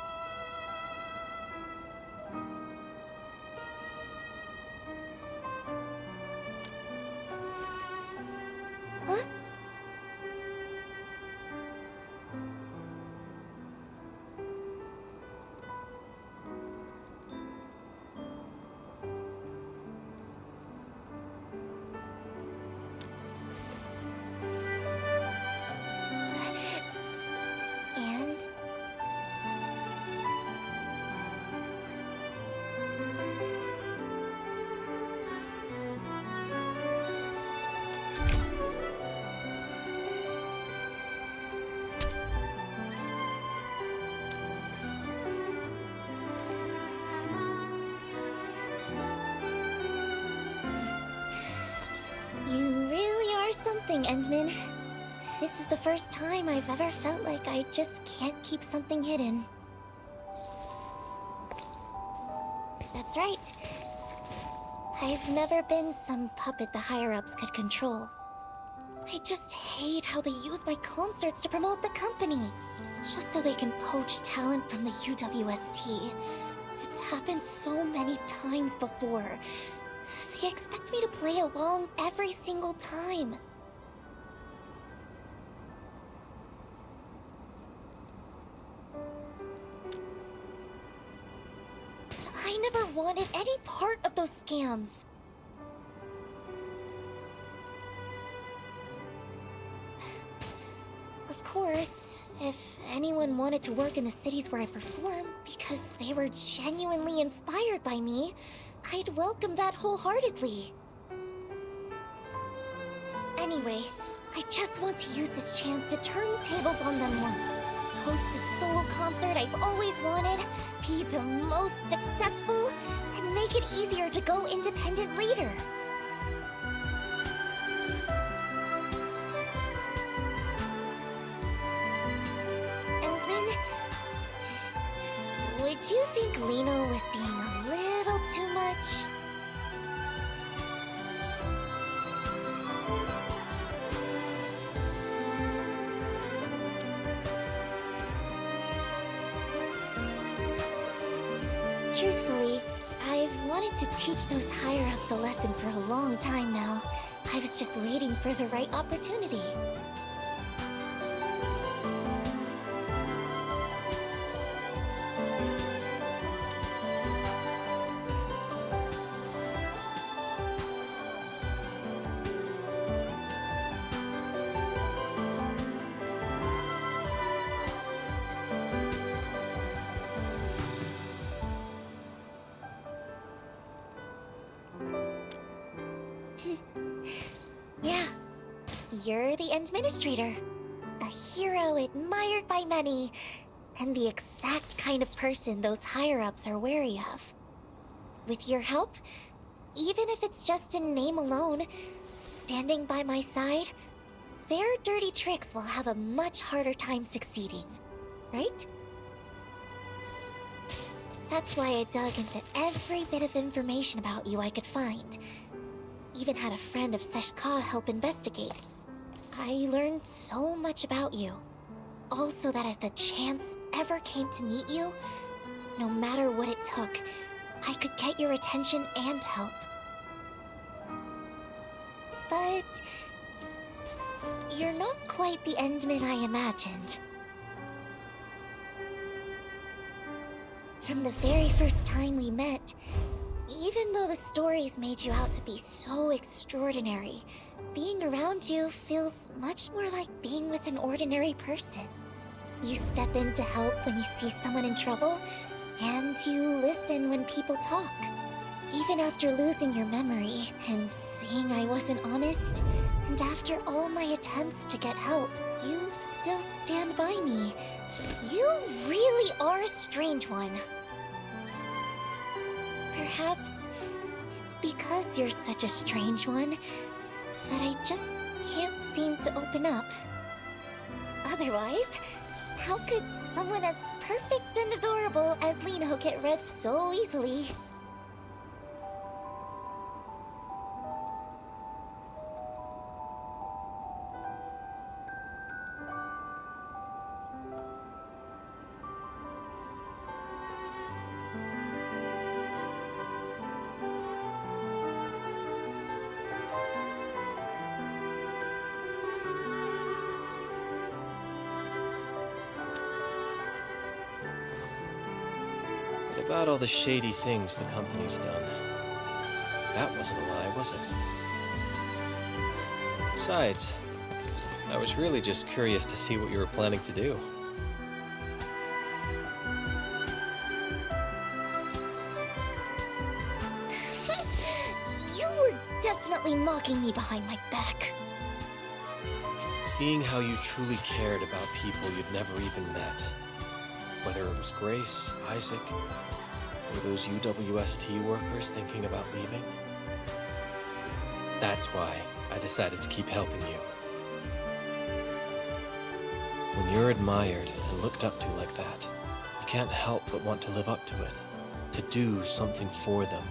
S4: Huh? Endman. This is the first time I've ever felt like I just can't keep something hidden. That's right. I've never been some puppet the higher-ups could control. I just hate how they use my concerts to promote the company, just so they can poach talent from the UWST. It's happened so many times before. They expect me to play along every single time. I never wanted any part of those scams. Of course, if anyone wanted to work in the cities where I perform because they were genuinely inspired by me, I'd welcome that wholeheartedly. Anyway, I just want to use this chance to turn the tables on them once. Host a solo concert I've always wanted, be the most successful, and make it easier to go independent later. Endman, would you think Liino was being a little too much? Truthfully, I've wanted to teach those higher-ups a lesson for a long time now. I was just waiting for the right opportunity. Yeah, you're the administrator. A hero admired by many, and the exact kind of person those higher-ups are wary of. With your help, even if it's just in name alone, standing by my side, their dirty tricks will have a much harder time succeeding, right? That's why I dug into every bit of information about you I could find. Even had a friend of Seshka help investigate. I learned so much about you. Also that if the chance ever came to meet you, no matter what it took, I could get your attention and help. But you're not quite the Endman I imagined. From the very first time we met, even though the stories made you out to be so extraordinary, being around you feels much more like being with an ordinary person. You step in to help when you see someone in trouble, and you listen when people talk. Even after losing your memory and seeing I wasn't honest, and after all my attempts to get help, you still stand by me. You really are a strange one. Perhaps it's because you're such a strange one that I just can't seem to open up. Otherwise, how could someone as perfect and adorable as Liino get read so easily?
S3: About all the shady things the company's done. That wasn't a lie, was it? Besides, I was really just curious to see what you were planning to do.
S4: You were definitely mocking me behind my back.
S3: Seeing how you truly cared about people you'd never even met. Whether it was Grace, Isaac, or those UWST workers thinking about leaving. That's why I decided to keep helping you. When you're admired and looked up to like that, you can't help but want to live up to it, to do something for them.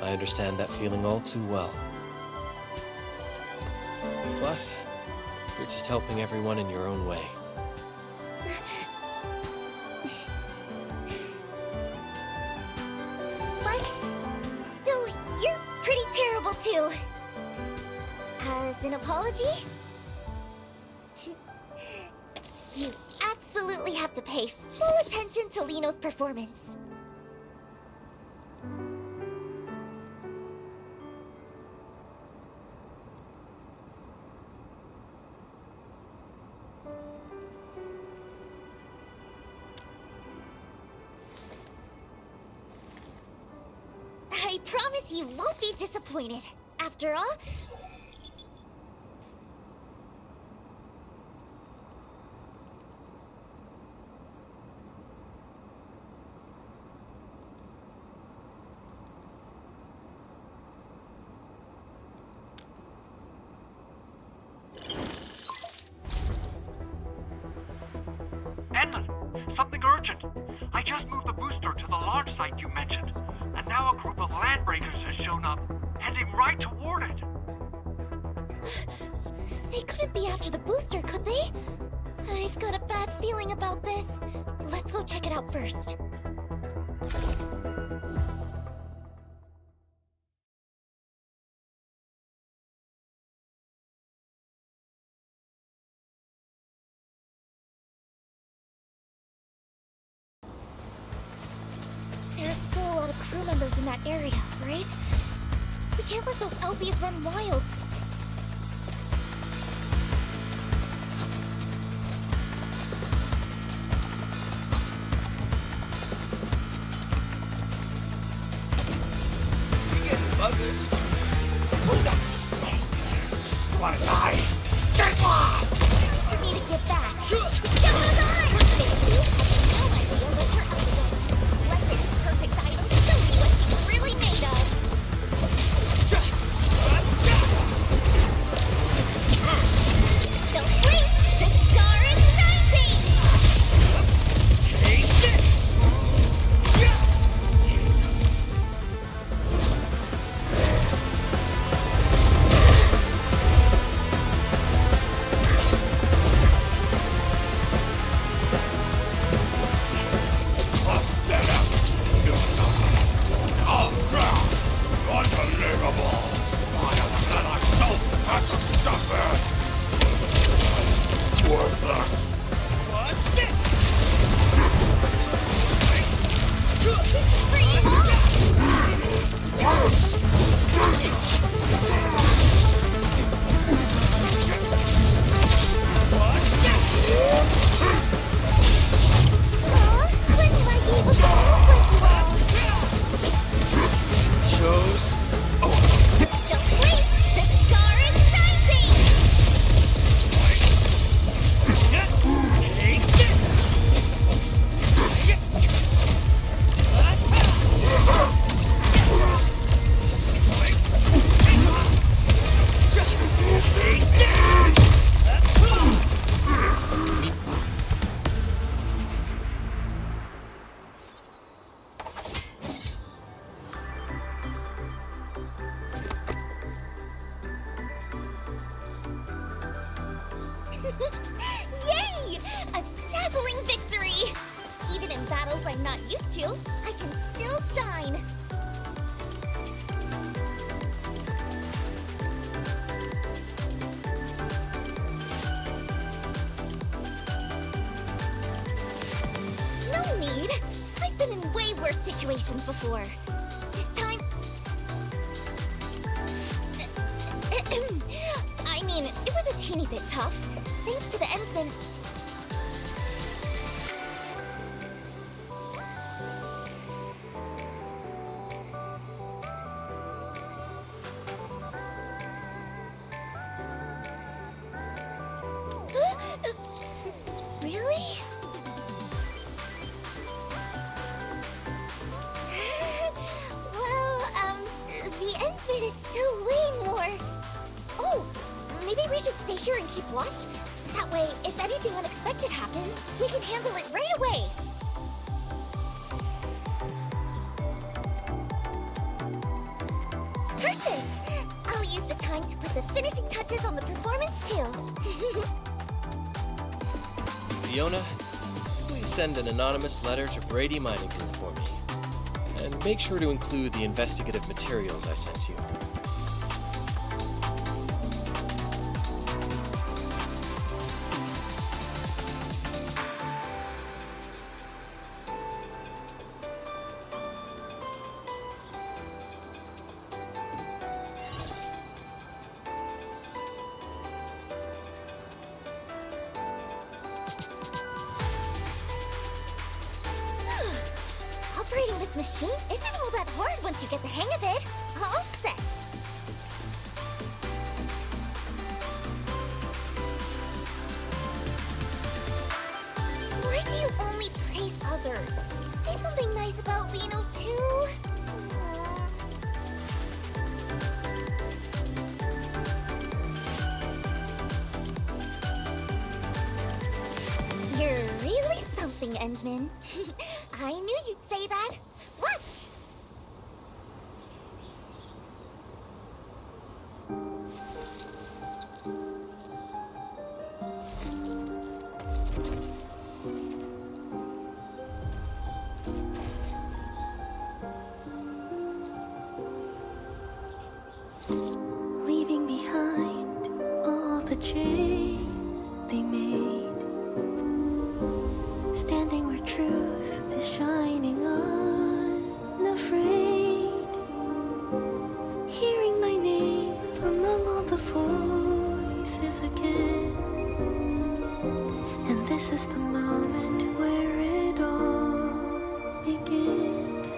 S3: I understand that feeling all too well. Plus, you're just helping everyone in your own way.
S4: But still, you're pretty terrible too. As an apology? You absolutely have to pay full attention to Liino's performance. I promise you won't be disappointed. After all,
S9: Edmund, something urgent. I just moved the booster to the launch site you mentioned, and now a group of landbreakers has shown up, heading right toward it.
S4: they couldn't be after the booster, could they? I've got a bad feeling about this. Let's go check it out first. There's still a lot of crew members in that area, right? We can't let those LBs run wild.
S11: Buggers. Move up. You wanna die? Get lost!
S4: You need to get back. Show us on! Baby, no idea what you're up against. Let this perfect idol show you what he's really made of. Don't blink! The star is rising!
S11: Take this!
S4: Yay! A dazzling victory! Even in battles I'm not used to, I can still shine. No need. I've been in way worse situations before. This time... I mean, it was a teeny bit tough. Thanks to the Endsman... Really? Well, the Endsman is still way more... Oh, maybe we should stay here and keep watch? That way, if anything unexpected happens, we can handle it right away. Perfect! I'll use the time to put the finishing touches on the performance too.
S3: Fiona, please send an anonymous letter to Brady Mining Group for me. And make sure to include the investigative materials I sent you.
S4: Operating this machine isn't all that hard once you get the hang of it. All set. Why do you only praise others? Say something nice about Liino, too. You're really something, Endman. I knew you'd say that. Watch!
S17: Leaving behind all the chains they made, standing where truth is shining unafraid, hearing my name among all the voices again. And this is the moment where it all begins.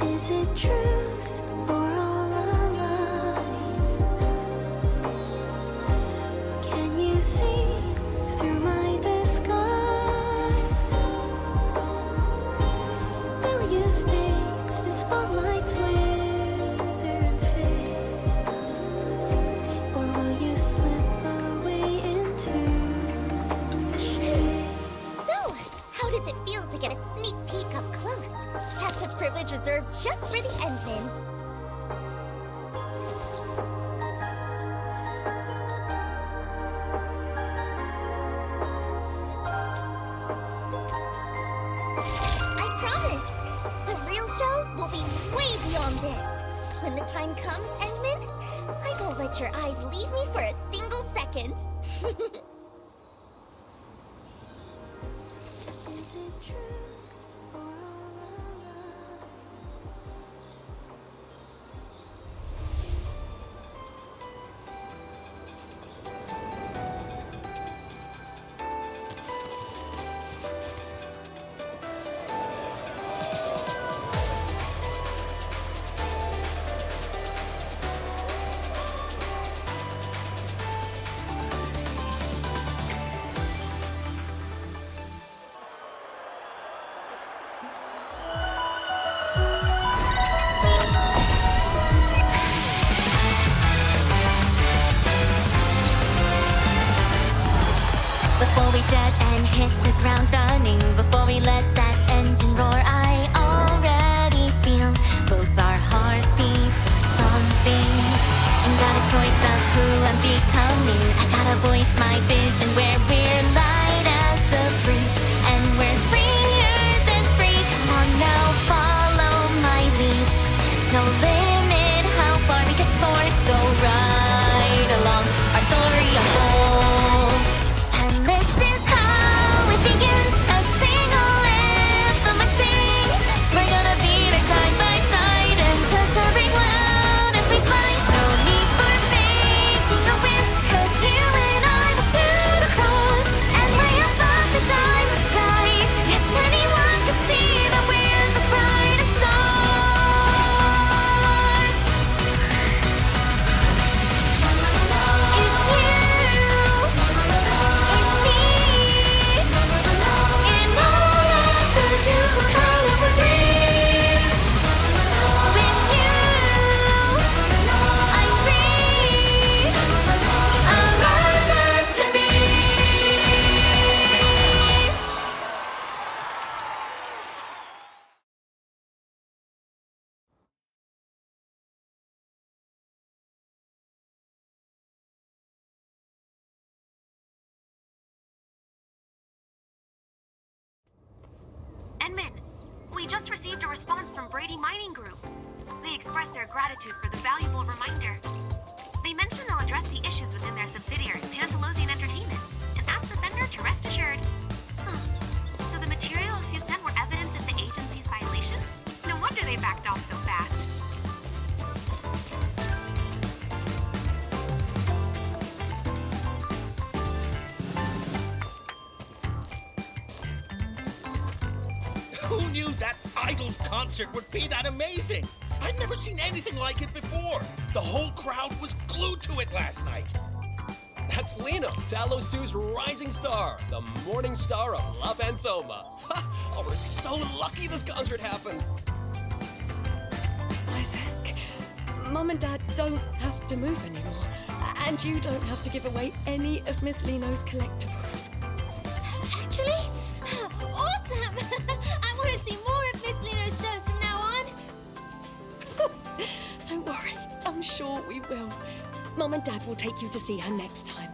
S17: Is it truth or all a lie? Can you see through my disguise? Will you stay in spotlights wither and fade? Or will you slip away into the shade?
S4: So, how does it feel to get a sneak peek up close? That's a privilege reserved just for the Endman. I promise! The real show will be way beyond this. When the time comes, Endman, I won't let your eyes leave me for a single second.
S17: Is it truth or all a lie?
S18: Before we jet and hit the ground running, before we let that engine roar, I already feel both our heartbeats thumping. Ain't got a choice of who I'm becoming. I gotta voice my vision where we're light as the breeze, and we're freer than free. Come on now, follow my lead. There's no limit how far we can soar, so ride along our story unfolds. And this is how it begins, a single anthem I sing. We're gonna be there side by side and touch every cloud as we fly. No need for making a wish, 'cause you and I will
S8: Enman, we just received a response from Brady Mining Group. They expressed their gratitude for the valuable reminder. They mentioned they'll address the issues within their subsidiary, Pantalosian Entertainment, and ask the sender to rest assured. Huh. So the materials you sent were evidence of the agency's violations? No wonder they backed off so fast.
S11: Who knew that Idol's concert would be that amazing? I've never seen anything like it before. The whole crowd was glued to it last night.
S12: That's Liino, Talos 2's rising star, the morning star of La Fantoma. Oh, we're so lucky this concert happened.
S13: Isaac, Mum and Dad don't have to move anymore, and you don't have to give away any of Miss Liino's collectibles.
S15: Actually, awesome! I want to see more of Miss Liino's shows from now on.
S13: Don't worry, I'm sure we will. Mum and Dad will take you to see her next time.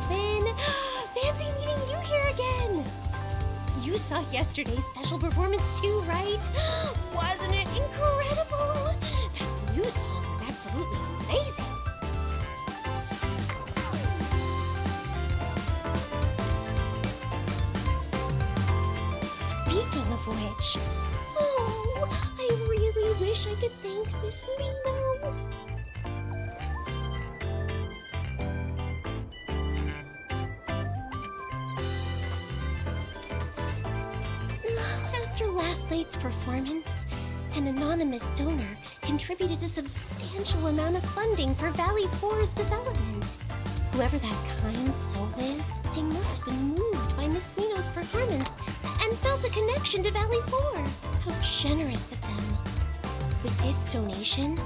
S15: Endman, fancy meeting you here again. You saw yesterday's special performance too, right? Wasn't it incredible? That new song was absolutely amazing. Speaking of which, I really wish I could thank Miss Liino. After last night's performance, an anonymous donor contributed a substantial amount of funding for Valley 4's development. Whoever that kind soul is, they must have been moved by Miss Liino's performance and felt a connection to Valley 4. How generous of them. With this donation,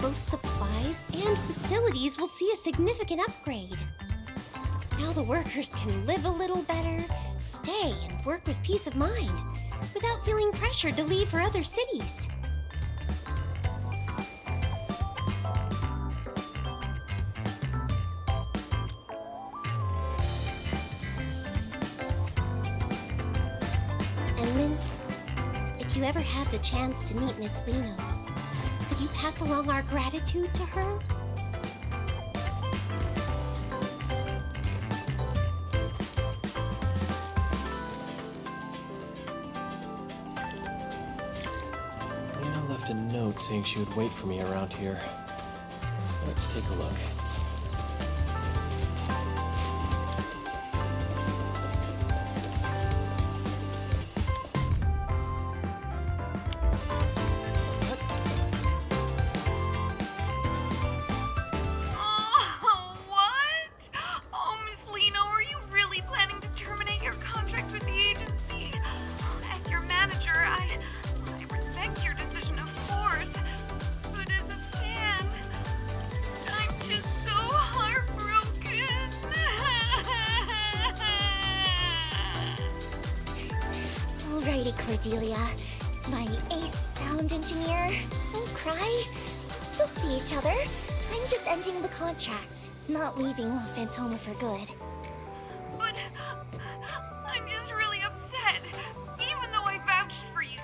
S15: both supplies and facilities will see a significant upgrade. Now the workers can live a little better, stay and work with peace of mind, without feeling pressured to leave for other cities. Enman, if you ever have the chance to meet Miss Liino, could you pass along our gratitude to her?
S3: Liino left a note saying she would wait for me around here. Let's take a look.
S4: Alrighty, Cordelia. My ace sound engineer. Don't cry. We'll still see each other. I'm just ending the contract, not leaving La Fantoma for good.
S8: But I'm just really upset. Even though I vouched for you,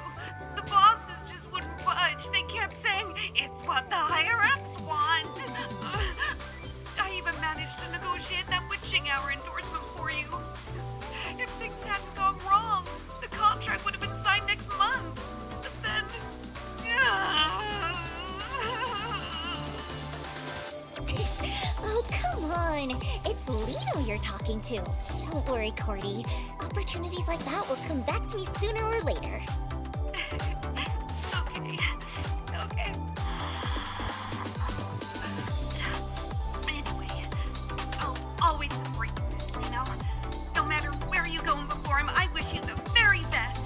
S8: the bosses just wouldn't budge. They kept saying, it's what the higher-ups want. I even managed to negotiate that witching hour endorsement for you. If things hadn't gone wrong, the contract would have been signed next month. But then...
S4: Oh, come on. It's Liino you're talking to. Don't worry, Cordy. Opportunities like that will come back to me sooner or later.
S8: Okay. Anyway, I'll always support you, Liino. No matter where you go and perform, I wish you the very best.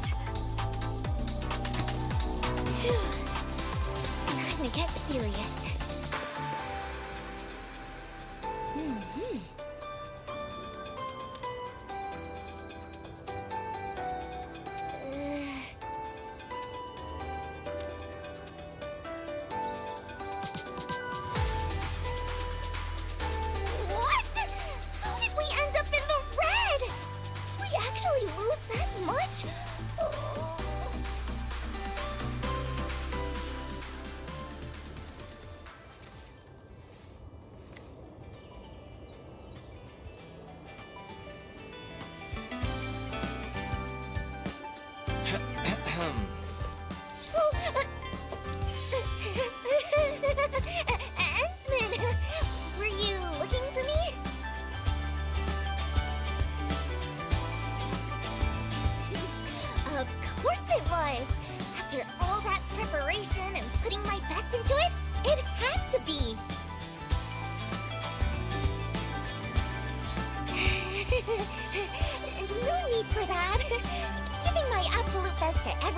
S4: Time to get serious.
S16: What? How did we end up in the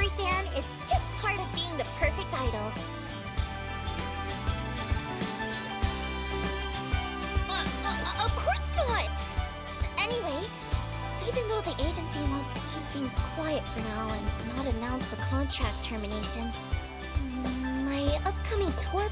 S15: every fan is just part of being the perfect idol. Of course not! Anyway, even though the agency wants to keep things quiet for now and not announce the contract termination, my upcoming tour